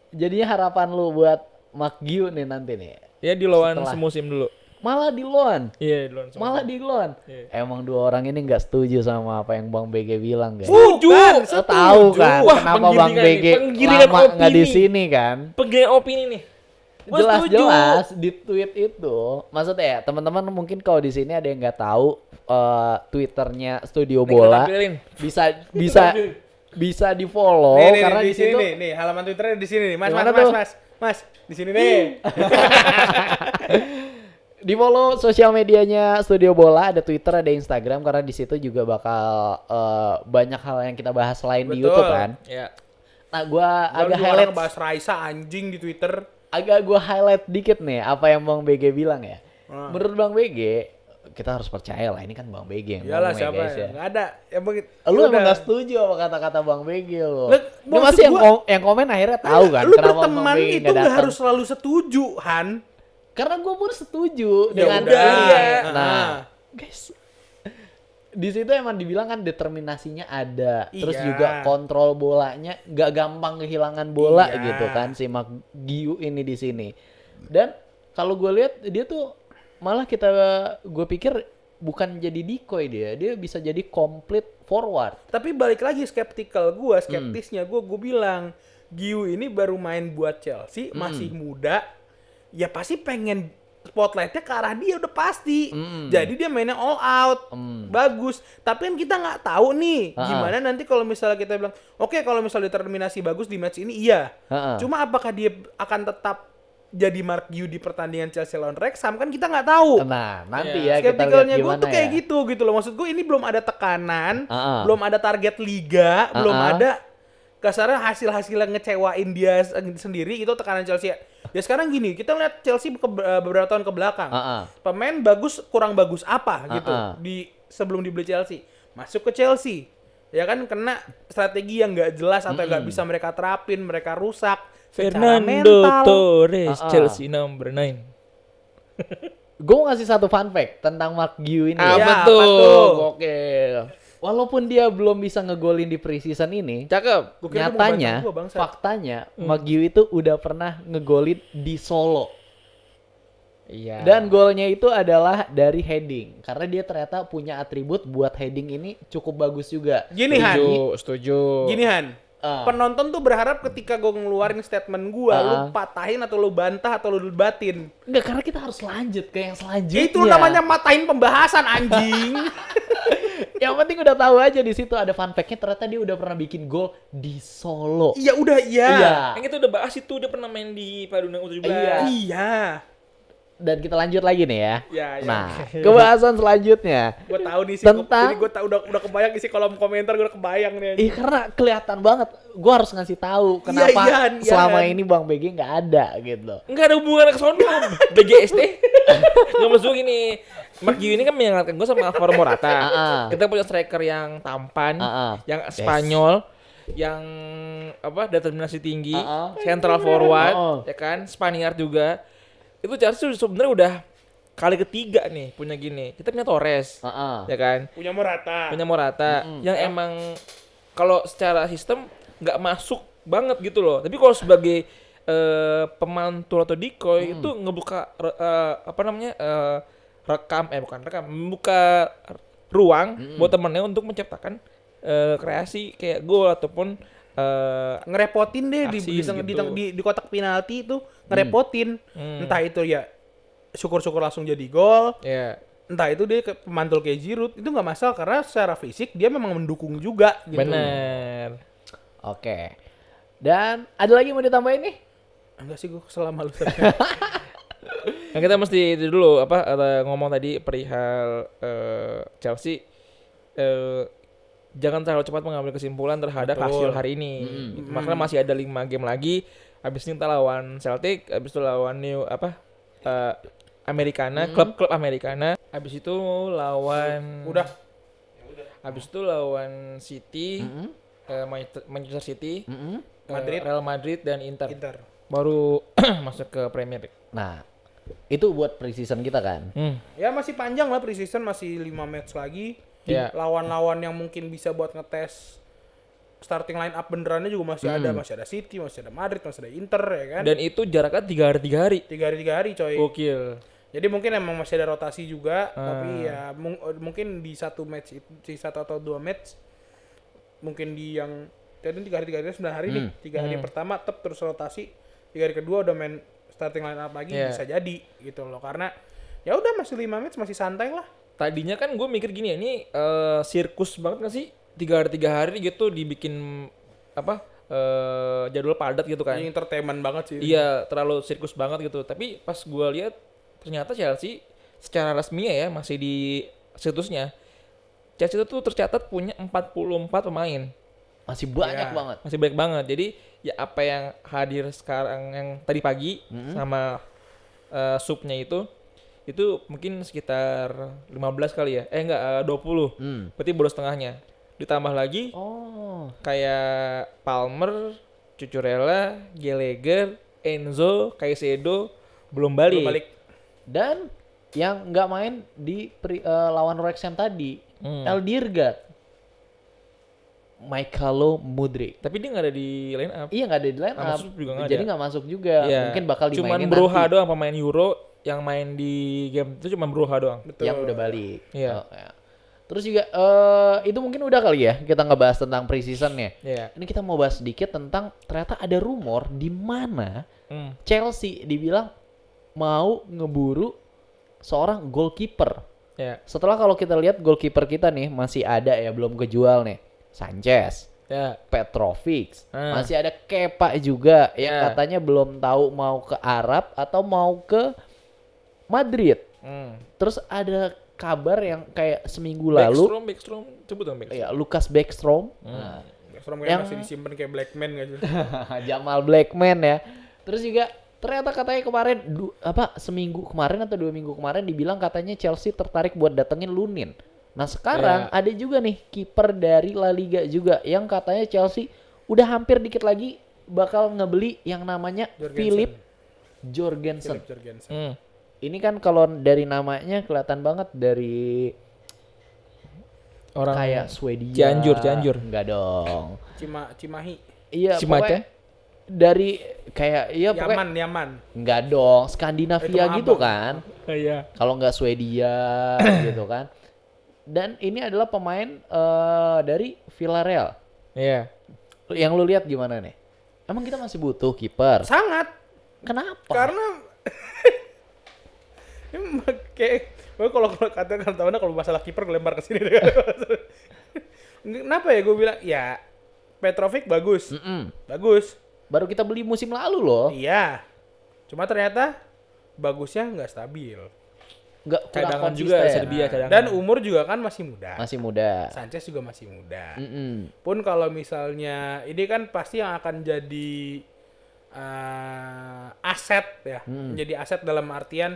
S1: jadinya harapan lu buat Mark Giu nih nanti nih.
S3: Ya di lawan
S1: Setelah-
S3: semusim dulu.
S1: Malah di loan.
S3: Iya, di lawan semusim.
S1: Malah di loan.
S3: Iya.
S1: Emang dua orang ini nggak setuju sama apa yang Bang BG bilang, guys.
S2: Bukan,
S1: Lo tahu kan
S3: Wah,
S1: kenapa Bang
S3: penggiringan nih,
S1: BG
S3: penggiringan
S1: lama nggak di
S3: opini.
S1: sini kan?
S3: Penggiringan opini nih. Gua setuju.
S1: Jelas-jelas di tweet itu, maksudnya ya teman-teman mungkin kalau di sini ada yang nggak tahu Twitternya Studio
S3: Nih, kita
S1: Bola
S3: tampilin.
S1: bisa di follow
S2: nih,
S1: karena
S2: di
S1: di
S2: sini
S1: situ
S2: nih, halaman Twitternya di sini nih. Mas,
S1: Gimana
S2: mas,
S1: tuh?
S2: mas, di sini nih.
S1: di follow sosial medianya Studio Bola, ada Twitter, ada Instagram karena di situ juga bakal banyak hal yang kita bahas selain di
S2: Betul.
S1: YouTube kan.
S3: Ya.
S1: Nah, gua agak
S2: Lalu
S1: highlight
S2: orang bahas Raisa anjing di Twitter.
S1: dikit nih apa yang Bang BG bilang ya.
S2: Ah.
S1: Menurut Bang BG, kita harus percaya lah ini kan Bang BG yang
S2: Iyalah
S1: ngomong ya,
S2: siapa
S1: guys
S2: ya?
S1: ya.
S2: Enggak ada. Ya begitu.
S1: Lu emang gak setuju sama kata-kata Bang BG lo.
S2: Lah,
S1: Ini
S2: maksud
S1: pasti
S2: gua-
S1: yang komen akhirnya tahu kan
S2: Lu
S1: kenapa Bang
S2: berteman
S1: BG
S2: itu
S1: nggak
S2: nggak
S1: datang.
S2: harus selalu setuju, Han.
S1: Karena gue pun setuju
S2: Ya
S1: dengan
S2: udah.
S1: dia.
S2: Ah.
S1: Nah, guys, di situ emang dibilang kan determinasinya ada, terus
S2: Iya.
S1: juga kontrol bolanya nggak gampang kehilangan bola
S2: Iya.
S1: gitu kan si Mark Giu ini di sini. Dan kalau gue lihat dia tuh malah gue pikir bukan jadi decoy dia bisa jadi complete forward.
S2: Tapi balik lagi skeptisnya gua bilang Giu ini baru main buat Chelsea, masih muda. Ya pasti pengen spotlightnya ke arah dia udah pasti. Jadi dia mainnya all out. Bagus. Tapi kan kita nggak tahu nih gimana nanti kalau misalnya kita bilang, oke kalau misalnya determinasi bagus di match ini iya. Cuma apakah dia akan tetap jadi Mark Giu di pertandingan Chelsea lawan Wrexham kan kita nggak tahu.
S1: Nah, nanti
S3: Iya.
S1: ya kita lihat
S2: Skeptikalnya gue
S1: gimana
S2: tuh kayak
S1: ya.
S2: gitu loh. Maksud gue ini belum ada tekanan,
S1: Ah.
S2: belum ada target liga, belum
S1: Ah.
S2: ada kasarnya hasil-hasil yang ngecewain dia sendiri itu tekanan Chelsea. Ya sekarang gini, kita lihat Chelsea beberapa tahun ke belakang. Pemain bagus kurang bagus apa gitu di sebelum dibeli Chelsea. Masuk ke Chelsea. Ya kan kena strategi yang nggak jelas atau nggak bisa mereka terapin, mereka rusak secara
S3: Fernando
S2: mental.
S3: Torres,
S1: Ah, ah.
S3: Chelsea number 9.
S1: Gue mau ngasih satu fun fact tentang Mark Giu ini.
S3: Apa
S2: Ya,
S3: tuh?
S2: apa tuh?
S1: Gokil. Walaupun dia belum bisa ngegolin di preseason ini,
S3: Cakep.
S2: Gua kira lu mau
S1: nyatanya,
S2: bantah gua, bangsat.
S1: faktanya, Mark Giu itu udah pernah ngegolin di Solo.
S3: Iya.
S1: Dan golnya itu adalah dari heading. Karena dia ternyata punya atribut buat heading ini cukup bagus juga.
S2: Gini Han,
S3: setuju.
S2: gini Han. Penonton tuh berharap ketika gue ngeluarin statement gua, lu patahin atau lu bantah atau lu debatin.
S1: Enggak, karena kita harus lanjut ke yang selanjutnya.
S2: Itu namanya matahin pembahasan anjing.
S1: Yang penting udah tahu aja di situ ada fun fact-nya ternyata dia udah pernah bikin gol di Solo.
S2: Iya udah iya.
S1: Iya.
S3: Yang kita udah bahas itu dia pernah main di Padunang U17.
S1: Iya.
S2: Iya.
S1: Dan kita lanjut lagi nih ya.
S2: Iya, iya.
S1: Nah, kebahasan selanjutnya.
S2: Gue tahu nih sih.
S1: Tentang-
S2: Jadi gue udah kebayang isi kolom komentar gue udah kebayang nih.
S1: Ih, karena kelihatan banget. Gue harus ngasih tahu kenapa
S2: Iya,
S1: selama
S2: iya.
S1: ini Bang BG nggak ada gitu.
S3: Enggak ada hubungan ke sono. BGST. Enggak masuk ini. Mark Giu ini kan mengingatkan gue sama Alvaro Morata. Kita punya striker yang tampan, yang Spanyol, yang apa determinasi tinggi, central forward, ya kan, Spaniard juga. Itu Chelsea sebenarnya udah kali ketiga nih punya gini. Kita punya Torres, ya kan,
S2: Punya Morata.
S3: punya Morata, yang emang kalau secara sistem nggak masuk banget gitu loh. Tapi kalau sebagai pemantul atau decoy itu ngebuka apa namanya membuka ruang buat temennya untuk menciptakan kreasi kayak gol ataupun
S2: Ngerepotin deh di,
S3: asis gitu.
S2: di kotak penalti itu ngerepotin. Entah itu ya syukur-syukur langsung jadi gol,
S3: ya.
S2: entah itu dia pemantul kayak Giroud, itu nggak masalah karena secara fisik dia memang mendukung juga gitu.
S3: Bener.
S1: Oke. Dan ada lagi mau ditambahin nih?
S2: Enggak sih, gue kesel sama lu.
S3: Nah, kita mesti itu dulu ngomong tadi perihal Chelsea jangan terlalu cepat mengambil kesimpulan terhadap
S2: Betul.
S3: hasil hari ini. Makanya masih ada 5 game lagi. Habis ini kita lawan Celtic, habis itu lawan Americana, klub-klub Americana. Habis itu lawan
S2: Udah.
S3: Habis itu lawan City, Manchester City,
S2: Madrid.
S3: Real Madrid dan Inter.
S2: Baru
S3: Baru masuk ke Premier League.
S1: Nah, itu buat preseason kita kan.
S2: ya masih panjang lah preseason, masih 5 match lagi.
S3: Ya.
S2: Lawan-lawan yang mungkin bisa buat ngetes starting line up benerannya juga masih ada. Masih ada City, masih ada Madrid, masih ada Inter ya kan.
S3: Dan itu jaraknya 3 hari 3 hari.
S2: 3 hari coy.
S3: Gokil.
S2: Jadi mungkin emang masih ada rotasi juga, tapi ya mungkin di satu match di satu atau 2 match mungkin di yang jadi 3 hari 9 hari nih. 3 hari pertama tetap terus rotasi, 3 hari kedua udah main starting line up lagi, bisa jadi gitu loh. Karena ya udah masih 5 match, masih santai lah.
S3: Tadinya kan gue mikir gini ya, ini sirkus banget gak sih? 3 hari gitu dibikin jadwal padat gitu kan.
S2: Ini entertainment banget sih.
S3: Iya, terlalu sirkus banget gitu. Tapi pas gue lihat ternyata Chelsea secara resmi ya masih di situsnya. Chelsea itu tuh tercatat punya 44 pemain.
S1: Masih banyak
S2: Ya.
S1: banget.
S3: Masih banyak banget. Jadi ya apa yang hadir sekarang yang tadi pagi sama subnya itu mungkin sekitar 15 kali ya. Enggak, 20. Berarti baru setengahnya. Ditambah lagi
S1: Oh.
S3: kayak Palmer, Cucurella, Gallagher, Enzo, Caicedo belum balik.
S2: Belum balik.
S1: Dan yang nggak main di lawan Wrexham tadi, Eldirgat, Michailo Mudryk.
S3: Tapi dia nggak ada di line up.
S1: Iya nggak ada di line
S3: Nggak
S1: up.
S3: masuk juga nggak
S1: Jadi
S3: ada.
S1: nggak masuk juga.
S3: Iya.
S1: Mungkin bakal dimainin
S3: Cuman
S1: nanti.
S3: Broha doang pemain Euro yang main di game itu cuma Broha doang.
S2: Betul.
S1: Yang udah balik.
S3: Iya.
S1: Oh, ya. Terus juga itu mungkin udah kali ya kita ngebahas tentang preseasonnya.
S3: Iya.
S1: Ini kita mau bahas sedikit tentang ternyata ada rumor di mana
S3: Hmm.
S1: Chelsea dibilang mau ngeburu seorang goalkeeper.
S3: Ya.
S1: Setelah kalau kita lihat goalkeeper kita nih masih ada ya, belum kejual nih. Sanchez,
S3: Ya.
S1: Petrovic, masih ada Kepa juga yang
S3: Ya.
S1: katanya belum tahu mau ke Arab atau mau ke Madrid. Terus ada kabar yang kayak seminggu lalu,
S3: Backstrom, coba dong Backstrom.
S1: ya Lucas Backstrom, nah,
S2: Backstrom
S1: Yang-
S2: masih disimpan kayak Blackman gak sih?
S1: Jamal Blackman ya. Terus juga ternyata katanya kemarin seminggu kemarin atau 2 minggu kemarin dibilang katanya Chelsea tertarik buat datengin Lunin. Nah sekarang ada juga nih kiper dari La Liga juga yang katanya Chelsea udah hampir dikit lagi bakal ngebeli yang namanya Philip Jorgensen. Ini kan kalau dari namanya kelihatan banget dari
S3: Orang
S1: kayak Swedia.
S3: Cianjur.
S1: Enggak dong.
S2: Cimahi.
S1: Iya,
S3: Cimaca?
S1: pokoknya dari kayak pokoknya
S2: Yaman.
S1: enggak dong, Skandinavia
S2: Itu
S1: gitu
S2: abang.
S1: kan.
S3: Iya.
S1: Kalau nggak Swedia gitu kan. Dan ini adalah pemain dari Villarreal.
S3: Iya.
S1: Yang lu lihat gimana nih? Emang kita masih butuh kiper?
S2: Sangat.
S1: Kenapa?
S2: Karena ini kayak kalau katakan kalau masalah kiper gue lempar ke sini deh. Kenapa ya gue bilang ya Petrovic bagus. Bagus.
S1: Baru kita beli musim lalu loh.
S2: Iya. Cuma ternyata bagusnya nggak stabil.
S1: Nggak kurang
S3: Cadangan
S1: konsisten.
S3: juga Serbia cadangan.
S2: Dan umur juga kan masih muda.
S1: Masih muda.
S2: Sanchez juga masih muda.
S1: Mm-mm.
S2: Pun kalau misalnya ini kan pasti yang akan jadi aset ya, menjadi aset dalam artian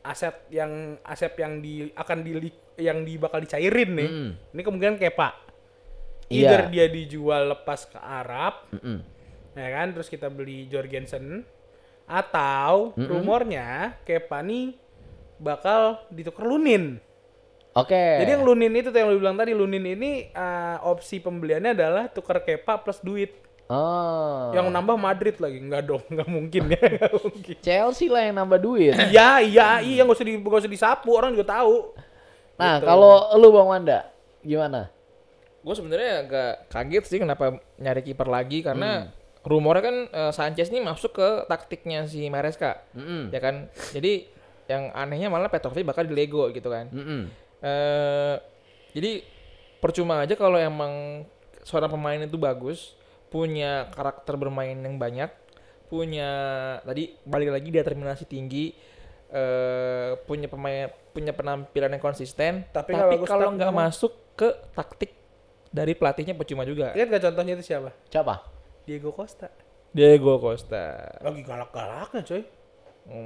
S2: aset yang bakal dicairin nih. Ini kemungkinan Kepa. Either dia dijual lepas ke Arab, ya kan, terus kita beli Jorgensen, atau rumornya Kepa nih bakal ditukar Lunin.
S1: Oke.
S2: Jadi yang Lunin itu tuh yang lu bilang tadi, Lunin ini opsi pembeliannya adalah tukar Kepa plus duit.
S1: Oh.
S2: Yang nambah Madrid lagi. Enggak dong, enggak mungkin ya. Nggak mungkin.
S1: Chelsea lah yang nambah duit.
S2: Iya, nggak usah disapu, orang juga tahu.
S1: Nah,
S2: Gitu.
S1: kalau lu Bang Wanda, gimana?
S3: Gue sebenarnya agak kaget sih kenapa nyari kiper lagi karena rumornya kan Sanchez ini masuk ke taktiknya si Maresca, ya kan. Jadi yang anehnya malah Petrovic bakal di Lego gitu kan. Jadi percuma aja kalau emang seorang pemain itu bagus, punya karakter bermain yang banyak, punya tadi balik lagi determinasi tinggi, punya penampilan yang konsisten,
S2: Tapi
S3: tapi
S2: nggak bagus
S3: kalau
S2: tak-
S3: nggak
S2: nggak
S3: masuk ke taktik dari pelatihnya percuma juga.
S2: Lihat gak contohnya itu siapa?
S1: Siapa?
S2: Diego Costa.
S3: Diego Costa.
S2: Lagi galak-galaknya coy.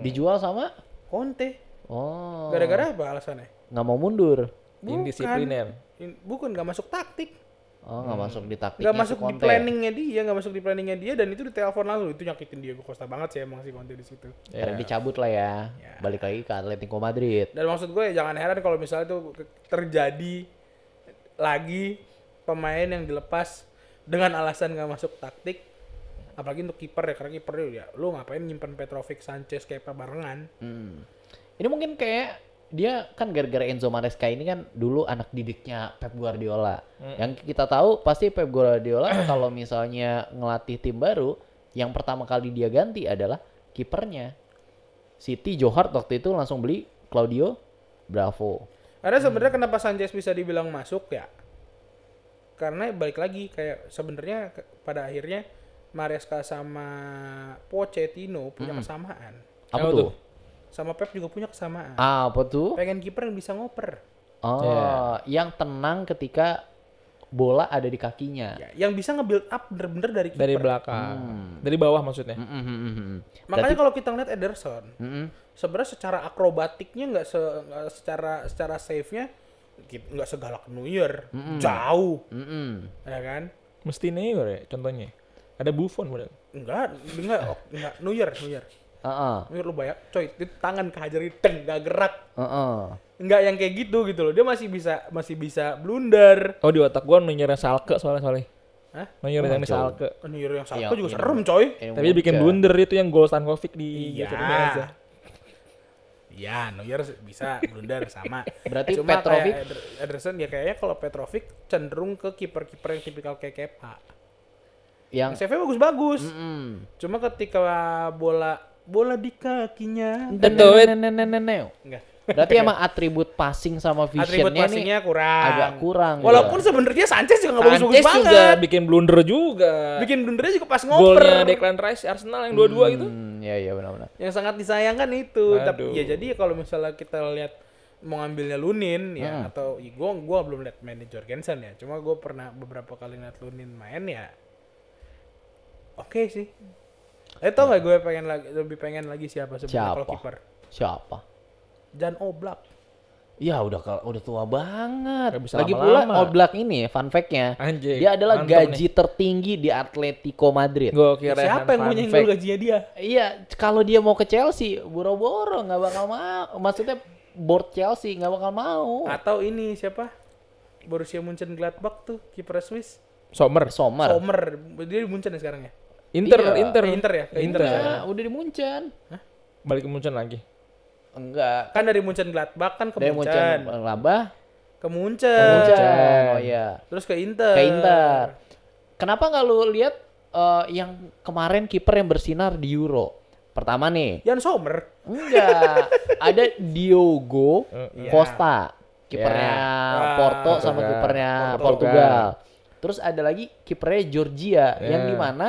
S1: Dijual sama?
S2: Conte.
S1: Oh.
S2: Gara-gara apa alasannya?
S1: Nggak mau mundur.
S3: Indisipliner.
S2: Bukan nggak masuk taktik.
S1: Oh, nggak masuk di taktiknya
S2: Nggak
S1: si
S2: masuk di
S1: Conte.
S2: planningnya dia, nggak masuk di planningnya dia, dan itu ditelepon langsung. Itu nyakitin Diego Costa banget sih emang si Conte di situ.
S1: Karena
S3: Ya.
S1: dicabut lah ya. Balik lagi ke Atletico Madrid.
S2: Dan maksud gue jangan heran kalau misalnya itu terjadi lagi pemain yang dilepas dengan alasan nggak masuk taktik, apalagi untuk kiper ya, karena kiper ya lu ngapain nyimpen Petrovic, Sanchez, Kepa barengan.
S1: Ini mungkin kayak dia kan gara-gara Enzo Maresca ini kan dulu anak didiknya Pep Guardiola. Yang kita tahu pasti Pep Guardiola kalau misalnya ngelatih tim baru, yang pertama kali dia ganti adalah kipernya. Siti Johar waktu itu langsung beli Claudio Bravo.
S2: Karena sebenarnya kenapa Sanchez bisa dibilang masuk ya? Karena balik lagi kayak sebenarnya pada akhirnya Maresca sama Pochettino punya kesamaan.
S1: Apa
S3: Apa
S1: tuh?
S3: tuh?
S2: Sama Pep juga punya kesamaan.
S1: Apa tuh?
S2: Pengen kiper yang bisa ngoper.
S1: Oh, yang tenang ketika bola ada di kakinya.
S2: Ya, yang bisa nge-build up bener-bener dari kiper.
S3: Dari belakang. Dari bawah maksudnya.
S2: Makanya kalau kita ngeliat Ederson,
S1: Mm-mm.
S2: sebenarnya secara akrobatiknya nggak secara save-nya nggak segalak Neuer, jauh, ya kan?
S3: Mesti Neuer ya contohnya. Ada Buffon padahal.
S2: Enggak, Neuer.
S1: Heeh.
S2: Neuer lu bayang, coy, itu tangan kehajarin teng, nggak gerak,
S1: Heeh.
S2: nggak yang kayak gitu loh. Dia masih bisa blunder.
S3: Oh di otak gua Neuer yang Schalke soalnya.
S2: Hah?
S3: Neuer yang di
S1: jauh.
S3: Schalke.
S2: Neuer yang
S1: Iya,
S2: Schalke juga
S1: iya.
S2: serem, coy.
S3: Tapi dia bikin blunder itu yang gol Stankovic di
S2: Iya. Iya, Neuer bisa blunder sama.
S1: Berarti
S2: Cuma
S1: Petrovic-
S2: kayak Ederson ya kayaknya kalau Petrovic cenderung ke kiper-kiper yang tipikal kayak Kepa.
S1: Yang
S2: CV bagus-bagus. Cuma ketika bola di kakinya, enggak.
S1: Berarti emang atribut passing sama
S2: Atribut
S1: visionnya nih
S2: passingnya kurang.
S1: agak kurang.
S2: Walaupun
S1: gitu.
S2: sebenarnya Sanchez juga nggak bagus-bagus
S3: Sanchez juga
S2: banget.
S3: bikin blunder juga.
S2: Bikin blundernya juga pas ngoper.
S3: Golnya Declan Rice Arsenal yang 2-2 gitu.
S1: Iya benar-benar.
S2: Yang sangat disayangkan itu. Tapi
S3: Aduh.
S2: ya jadi kalau misalnya kita lihat mau ngambilnya Lunin ya atau ya gua belum lihat mainnya Jorgensen ya. Cuma gua pernah beberapa kali lihat Lunin main ya. Oke sih. Tau nggak gue lebih pengen lagi siapa sebenarnya kalau
S1: Siapa?
S2: kiper?
S1: Siapa?
S2: Jan Oblak.
S1: Ya udah tua banget.
S3: Gak bisa
S1: Lagi pula
S3: lama-lama.
S1: Oblak ini fun fact-nya.
S3: Anjing,
S1: Dia adalah
S3: mantap
S1: gaji tertinggi di Atletico Madrid.
S3: Gua kira
S2: Siapa yang mau nyenggol gajinya dia?
S1: Iya, kalau dia mau ke Chelsea, boro-boro nggak bakal mau. Maksudnya board Chelsea nggak bakal mau.
S2: Atau ini siapa? Borussia Mönchengladbach tuh kiper Swiss.
S3: Sommer.
S1: Sommer.
S2: Sommer. Dia di Munchen ya sekarang ya?
S3: Inter,
S1: Iya.
S3: Inter.
S2: Inter ya? Ke Inter
S1: Enggak,
S2: ya?
S1: udah di Munchen.
S3: Balik ke Munchen lagi.
S1: Enggak.
S2: Kan dari Mönchengladbach kan ke
S1: Dari
S2: Munchen.
S1: Munchen Labah
S2: Ke Munchen.
S1: Munchen. Oh iya.
S2: Terus ke Inter.
S1: Ke Inter. Kenapa nggak lu lihat yang kemarin kiper yang bersinar di Euro? Pertama nih.
S2: Jan Sommer.
S1: Enggak. Ada Diogo
S2: Iya.
S1: Costa. Kipernya
S2: Ya.
S1: Porto sama
S3: Portugal.
S1: kipernya
S2: Portugal.
S1: Portugal. Terus ada lagi kipernya Georgia yang
S3: Ya.
S1: dimana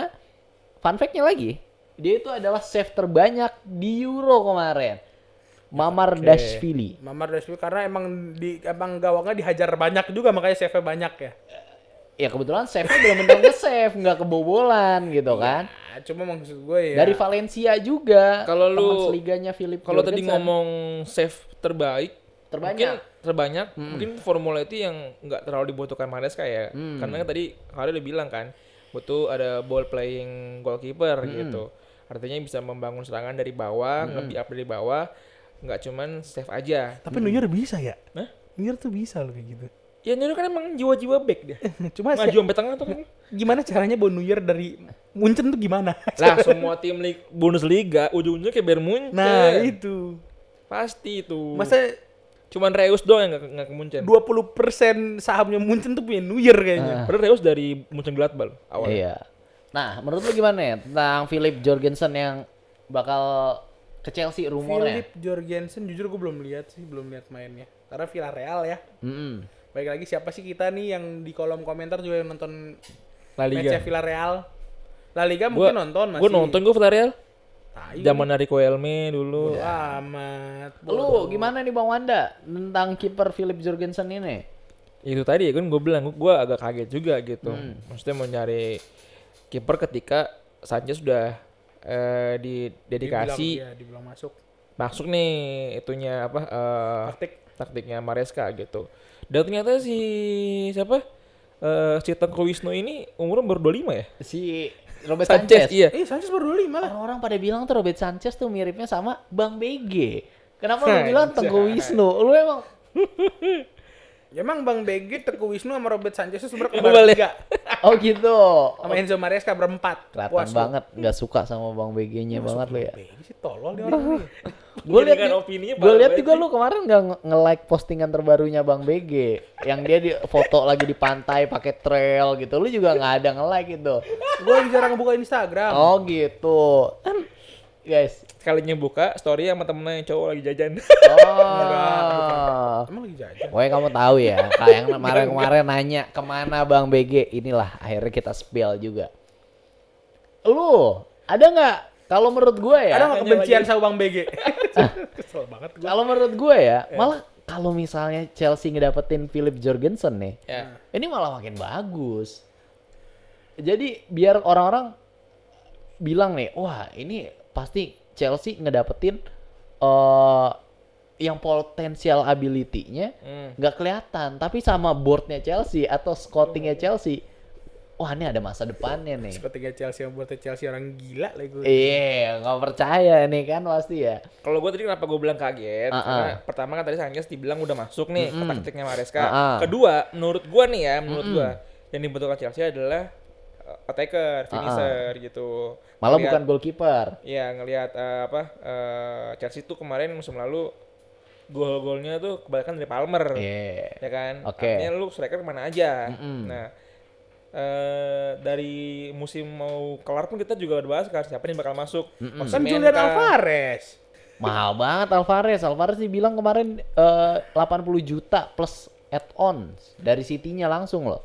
S1: fun fact-nya lagi dia itu adalah save terbanyak di Euro kemarin. Mamardashvili.
S2: Mamardashvili karena emang gawangnya dihajar banyak juga makanya save-nya banyak ya.
S1: Ya kebetulan save-nya benar-benar nge-save, nggak kebobolan gitu kan.
S2: Nah, cuma maksud gue ya.
S1: Dari Valencia juga.
S3: Kalau
S1: teman
S3: lu-
S1: seliganya Philip
S3: Kalau tadi
S1: Jorgensen.
S3: ngomong save terbaik,
S1: terbanyak.
S3: mungkin formula itu yang nggak terlalu dibutuhkan Maresca ya. Karena kan tadi Khalil udah bilang kan, butuh ada ball playing goalkeeper gitu. Artinya bisa membangun serangan dari bawah, nge-build up dari bawah, nggak cuman save aja.
S2: Tapi Neuer bisa ya?
S3: Hah?
S2: Neuer tuh bisa loh kayak gitu.
S3: Ya Neuer kan emang jiwa-jiwa back dia.
S2: Cuma
S3: Maju sampai tengah tuh kan.
S2: gimana caranya bawa Neuer dari Munchen tuh gimana?
S3: Lah semua tim Bundesliga ujung-ujungnya kayak Bayern Munchen.
S2: Nah, itu.
S3: Pasti itu.
S2: Masa
S3: Cuman Reus doang yang nggak ke Munchen.
S2: 20% sahamnya Munchen tuh punya Neuer kayaknya.
S3: Padahal Reus dari Munchen Gladbach awalnya.
S1: Iya. Nah, menurut lu gimana ya tentang Philip Jorgensen yang bakal ke Chelsea rumornya?
S2: Philip Jorgensen jujur gue belum lihat mainnya. Karena Villarreal ya.
S1: Mm-mm.
S2: Baik lagi siapa sih kita nih yang di kolom komentar juga yang nonton
S3: La Liga.
S2: match Villarreal. La Liga mungkin nonton masih.
S3: Gue nonton Villarreal.
S2: Tai,
S3: Zaman Rico Elme dulu.
S2: bodo amat.
S1: Lu gimana nih Bang Wanda tentang kiper Philip Jorgensen ini?
S3: Itu tadi kan gue bilang gue agak kaget juga gitu. Maksudnya mau nyari kiper ketika Sanchez sudah didedikasi
S2: dibilang masuk.
S3: masuk nih itunya apa taktiknya Maresca gitu. Dan ternyata si siapa? Si Tengku Wisnu ini umurnya baru 25 ya?
S1: Si Robert Sanchez.
S3: Iya.
S2: Sanchez baru 25 lah.
S1: Orang-orang pada bilang tuh Robert Sanchez tuh miripnya sama Bang BG. Kenapa lu bilang Tengku Wisnu? Lu emang
S2: Emang Bang BG, Teguh Wisnu sama Robert Sanchez itu sebenarnya
S3: Kebal
S2: kembar
S3: ya?
S2: tiga.
S1: oh gitu.
S2: Sama Enzo Maresca berempat.
S1: Kelihatan
S2: Puas lu.
S1: banget nggak suka sama Bang BG-nya banget lu ya.
S2: BG sih tolol dia orang ini.
S1: Gue lihat
S3: Menjadikan opininya
S1: gue lihat
S3: parah
S1: juga lu kemarin nggak nge-like postingan terbarunya Bang BG yang dia di foto lagi di pantai pakai trail gitu. Lu juga nggak ada nge-like itu.
S2: Gue jarang buka Instagram.
S1: Oh gitu. Kan guys.
S3: Sekalinya buka story sama temennya yang cowok lagi jajan.
S1: Oh.
S2: Emang lagi jajan.
S1: Pokoknya kamu tahu ya, kayak yang kemarin nanya kemana Bang BG, inilah akhirnya kita spill juga. Lu ada nggak? Kalau menurut gue ya,
S2: Ada nggak kebencian sama Bang BG? Kesel banget gue.
S1: kalau menurut gue ya, malah kalau misalnya Chelsea ngedapetin Philip Jorgensen nih,
S3: Ya.
S1: ini malah makin bagus. Jadi biar orang-orang bilang nih, wah ini pasti Chelsea ngedapetin yang potensial ability-nya nggak kelihatan, tapi sama boardnya Chelsea atau scoutingnya Chelsea, wah ini ada masa depannya nih.
S2: Sepertiga Chelsea yang buat Chelsea orang gila lah gue.
S1: Iya, nggak percaya nih kan pasti ya.
S3: Kalau gue tadi kenapa gue bilang kaget? Karena pertama kan tadi Sanchez dibilang udah masuk nih ke taktiknya Maresca. Kedua, menurut gue nih ya, menurut gue yang dibutuhkan Chelsea adalah attacker, finisher gitu.
S1: Malah
S3: Ngeliat-
S1: bukan goalkeeper.
S3: Iya, ngelihat Chelsea tuh kemarin musim lalu gol-golnya tuh kebanyakan dari Palmer.
S1: Iya.
S3: Ya kan?
S1: Oke.
S3: Artinya lu striker kemana aja. Nah, dari musim mau kelar pun kita juga udah bahas kan siapa nih bakal masuk.
S2: Kan
S3: Osimhen
S2: Julian
S3: kah?
S2: Alvarez.
S1: Mahal banget Alvarez. Alvarez dibilang kemarin 80 juta plus add-ons dari City-nya langsung loh.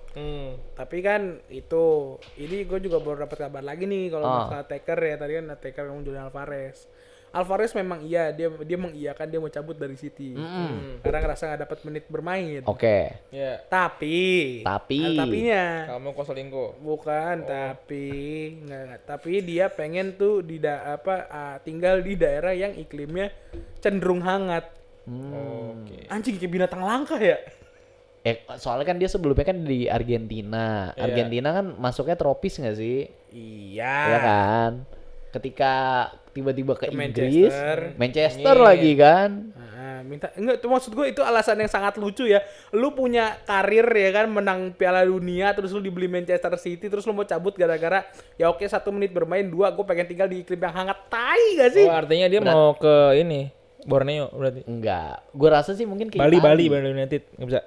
S2: Tapi kan itu, ini gue juga baru dapat kabar lagi nih kalau masalah taker ya. Tadi kan taker ngomong Julian Alvarez. Alvarez memang iya, dia mengiyakan dia mau cabut dari City. Karena ngerasa nggak dapat menit bermain.
S1: Oke.
S3: Ya.
S2: Tapi ada tapinya.
S3: Kamu Kosolinko.
S2: Bukan, tapi dia pengen tuh tinggal di daerah yang iklimnya cenderung hangat.
S3: Oke.
S2: Anjing kayak binatang langka ya.
S1: Soalnya kan dia sebelumnya kan di Argentina.
S3: Iya.
S1: Argentina kan masuknya tropis nggak sih?
S2: Iya.
S1: Iya kan? Ketika tiba-tiba ke
S2: Ke
S1: Inggris,
S2: Manchester.
S1: Manchester
S3: Iya.
S1: lagi kan?
S2: Enggak, itu maksud gue itu alasan yang sangat lucu ya. Lu punya karir ya kan, menang Piala Dunia, terus lu dibeli Manchester City, terus lu mau cabut gara-gara ya oke 1 menit bermain, 2 gue pengen tinggal di iklim yang hangat. Tai gak sih?
S3: Oh, artinya dia mau ke ini Borneo berarti.
S1: Enggak. Gue rasa sih mungkin ke
S3: Bali
S1: Itali.
S3: Bali United nggak bisa.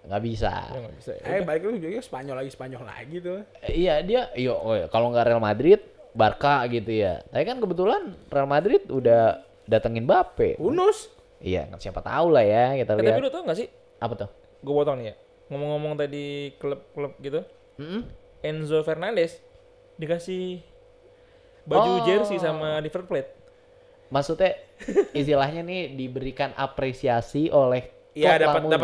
S1: Nggak bisa.
S3: Ya, nggak bisa. Ya.
S2: Balik lu juga Spanyol lagi tuh.
S1: Iya dia, kalau nggak Real Madrid, Barca gitu ya. Tapi kan kebetulan Real Madrid udah datengin Mbappe.
S2: Unus.
S1: Iya, siapa tahu lah ya kita
S3: Tapi
S1: lihat.
S3: lu tau gak sih?
S1: Apa tuh?
S3: Gue potong nih ya. Ngomong-ngomong tadi klub-klub gitu. Enzo Fernandez dikasih baju jersey sama River Plate.
S1: Maksudnya istilahnya nih diberikan apresiasi oleh
S2: Iya,
S1: klub
S2: dapat
S1: lamunya.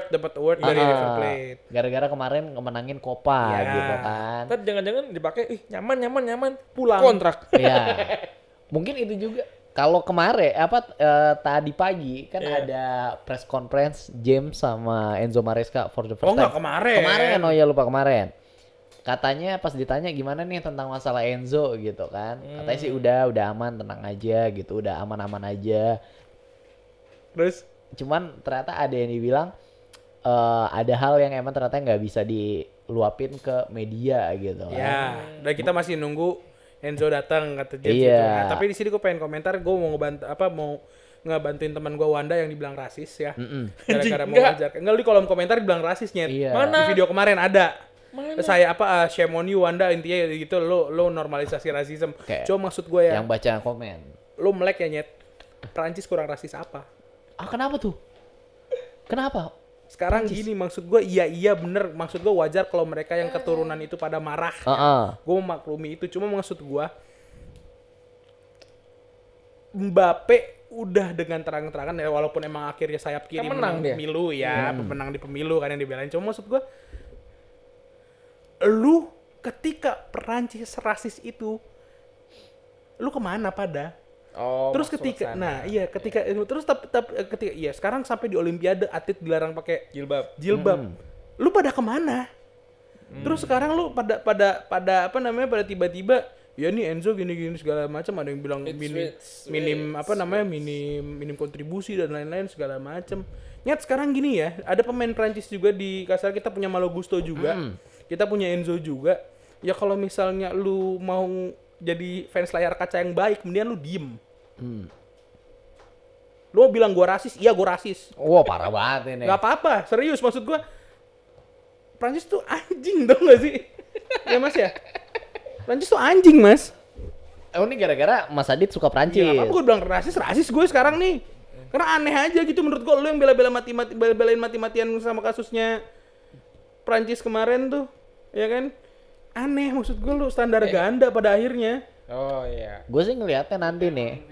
S2: dapat award dari River Plate.
S1: Gara-gara kemarin ngemenangin Copa
S2: Iya.
S1: gitu kan.
S3: Ntar jangan-jangan dipakai, nyaman,
S2: Pulang.
S3: kontrak.
S1: Iya. Mungkin itu juga. Kalau kemarin tadi pagi kan ada press conference James sama Enzo Maresca for the first time.
S2: Enggak kemarin.
S1: Kemarin, oh ya lupa kemarin. Katanya pas ditanya gimana nih tentang masalah Enzo gitu kan. Katanya sih udah aman, tenang aja gitu, udah aman-aman aja.
S2: Terus
S1: Cuman ternyata ada yang dibilang ada hal yang emang ternyata nggak bisa diluapin ke media gitu kan.
S2: ya, dan kita masih nunggu Enzo datang kata James
S1: Iya.
S2: gitu. Nah, tapi di sini gue pengen komentar, gue mau ngebantu mau ngebantuin teman gue Wanda yang dibilang rasis ya. Gara-gara mau
S3: Enggak.
S2: wajar. Enggak, lu di kolom komentar dibilang rasis nyet.
S1: Iya.
S3: Mana?
S2: Di video kemarin ada.
S3: Mana?
S2: Saya shame on you Wanda, intinya gitu lu normalisasi rasisme.
S1: Kayak
S2: Cuma maksud gue ya,
S1: Yang baca komen.
S2: lu melek ya nyet. Prancis kurang rasis apa?
S1: Ah, kenapa tuh? Kenapa?
S2: Sekarang gini maksud gue iya bener, maksud gue wajar kalau mereka yang keturunan itu pada marah. Gue memaklumi itu, cuma maksud gue Mbappe udah dengan terang-terangan ya, walaupun emang akhirnya sayap kiri
S3: Kan menang dia.
S2: pemilu ya, pemenang di pemilu kan yang dibelain. Cuma maksud gue, lu ketika Perancis rasis itu, lu kemana pada?
S3: Oh,
S2: Terus
S3: masuk
S2: ketika,
S3: sana.
S2: ketika terus ketika sekarang sampai di Olimpiade atlet dilarang pakai
S3: Jilbab.
S2: jilbab, lu pada kemana? Terus sekarang lu pada apa namanya, pada tiba-tiba ya nih Enzo gini-gini segala macam, ada yang bilang minim kontribusi dan lain-lain segala macam. Nyet sekarang gini ya, ada pemain Prancis juga di kasar, kita punya Malo Gusto juga, kita punya Enzo juga. Ya kalau misalnya lu mau jadi fans layar kaca yang baik, mendingan lu diem. Lu mau bilang gua rasis? Iya gua rasis.
S1: Wah, parah banget ini.
S2: Gak apa-apa, serius maksud gua. Prancis tuh anjing, tau gak sih? Ya mas ya? Prancis tuh anjing mas.
S1: Ini gara-gara Mas Adit suka Prancis.
S2: Ya apa-apa gue bilang rasis gue sekarang nih. Karena aneh aja gitu menurut gua, lu yang bela-belain mati-matian sama kasusnya Prancis kemarin tuh. Ya kan? Aneh, maksud gua lu standar ganda pada akhirnya.
S3: Oh iya.
S1: Gue sih ngelihatnya nanti nih.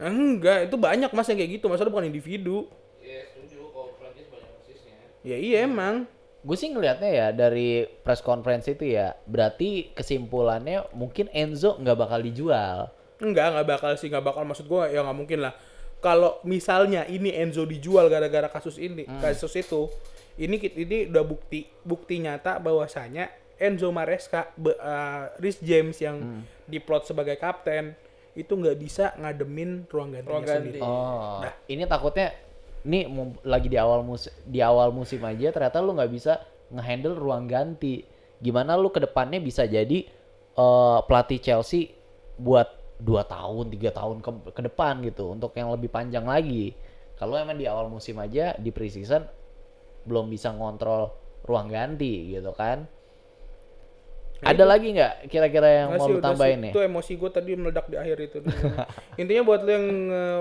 S2: Enggak, itu banyak mas yang kayak gitu. Masalah bukan individu. Ya iya emang.
S1: Gue sih ngelihatnya ya dari press conference itu ya, berarti kesimpulannya mungkin Enzo nggak bakal dijual.
S2: Nggak bakal, maksud gua ya nggak mungkin lah. Kalau misalnya ini Enzo dijual gara-gara kasus ini, kasus itu, ini udah bukti nyata bahwasanya Enzo Maresca, Reece James yang diplot sebagai kapten itu nggak bisa ngademin ruang gantinya sendiri.
S1: Oh, ini takutnya nih lagi di awal musim aja ternyata lu nggak bisa ngehandle ruang ganti. Gimana lu ke depannya bisa jadi pelatih Chelsea buat 2 tahun, 3 tahun ke depan gitu, untuk yang lebih panjang lagi. Kalau emang di awal musim aja di preseason belum bisa ngontrol ruang ganti gitu kan. Ada lagi nggak kira-kira yang
S2: Nggak
S1: mau
S2: sih,
S1: lu
S2: udah
S1: tambahin
S2: sih.
S1: nih?
S2: Itu emosi gue tadi meledak di akhir itu. Intinya buat lu yang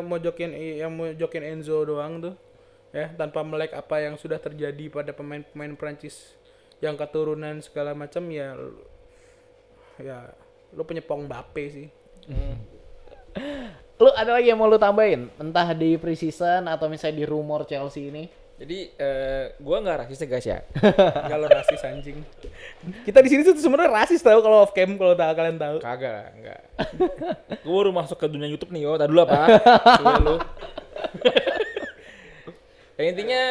S2: mau jokin Enzo doang tuh, ya tanpa melek apa yang sudah terjadi pada pemain-pemain Prancis yang keturunan segala macam ya lu penyepong Mbappe sih.
S1: Lu ada lagi yang mau lu tambahin? Entah di preseason atau misalnya di rumor Chelsea ini?
S3: Jadi gua nggak rasis ya guys ya.
S2: Enggak lo rasis anjing. Kita di sini tuh sebenarnya rasis tahu kalau off cam, kalau kalian tahu.
S3: Kagak lah, enggak. Gua baru masuk ke dunia YouTube nih, tadi dulu apa? Coba lu. Ya, intinya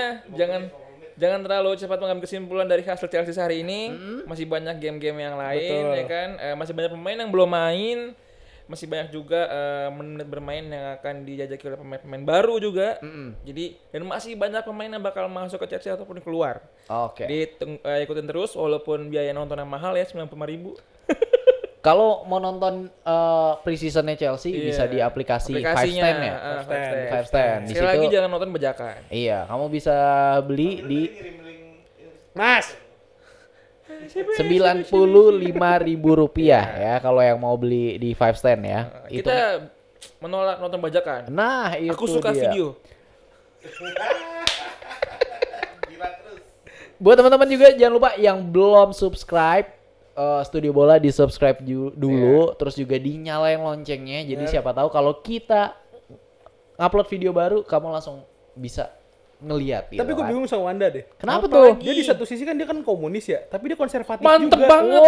S3: jangan terlalu cepat mengambil kesimpulan dari hasil Chelsea hari ini. Masih banyak game-game yang lain.
S2: Betul.
S3: Ya kan. Masih banyak pemain yang belum main. Masih banyak juga menit bermain yang akan dijajaki oleh pemain-pemain baru juga. Jadi dan masih banyak pemain yang bakal masuk ke Chelsea ataupun keluar.
S1: Oke.
S3: Ikutin terus walaupun biaya nontonnya mahal ya 95.000.
S1: Kalau mau nonton preseasonnya Chelsea bisa di aplikasi Five Stand ya. Five Stand. Di
S3: Sekali lagi
S1: situ,
S3: jangan nonton bajakan.
S1: iya, kamu bisa beli di
S2: Mas,
S1: Rp95.000 ya kalau yang mau beli di Five Stand ya. Itu.
S3: Kita menolak nonton bajakan.
S1: Nah, itu
S3: Aku suka
S1: dia.
S3: video.
S1: Buat teman-teman juga jangan lupa yang belum subscribe Studio Bola di subscribe dulu, terus juga dinyalain loncengnya. Jadi siapa tahu kalau kita ngupload video baru kamu langsung bisa ngeliat. Gitu
S2: tapi gue
S1: kan.
S2: bingung sama Wanda deh.
S1: Kenapa
S3: Apa
S1: tuh?
S3: lagi?
S2: Dia di satu sisi kan dia kan komunis ya, tapi dia konservatif
S3: Mantep
S2: juga.
S3: banget.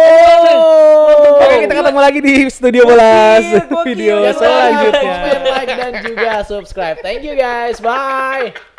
S2: Oke, kita ketemu lagi di Studio Bola
S3: Gokil,
S2: video
S3: gokil.
S1: Jangan lupa
S2: selanjutnya.
S1: like dan juga subscribe. Thank you guys. Bye.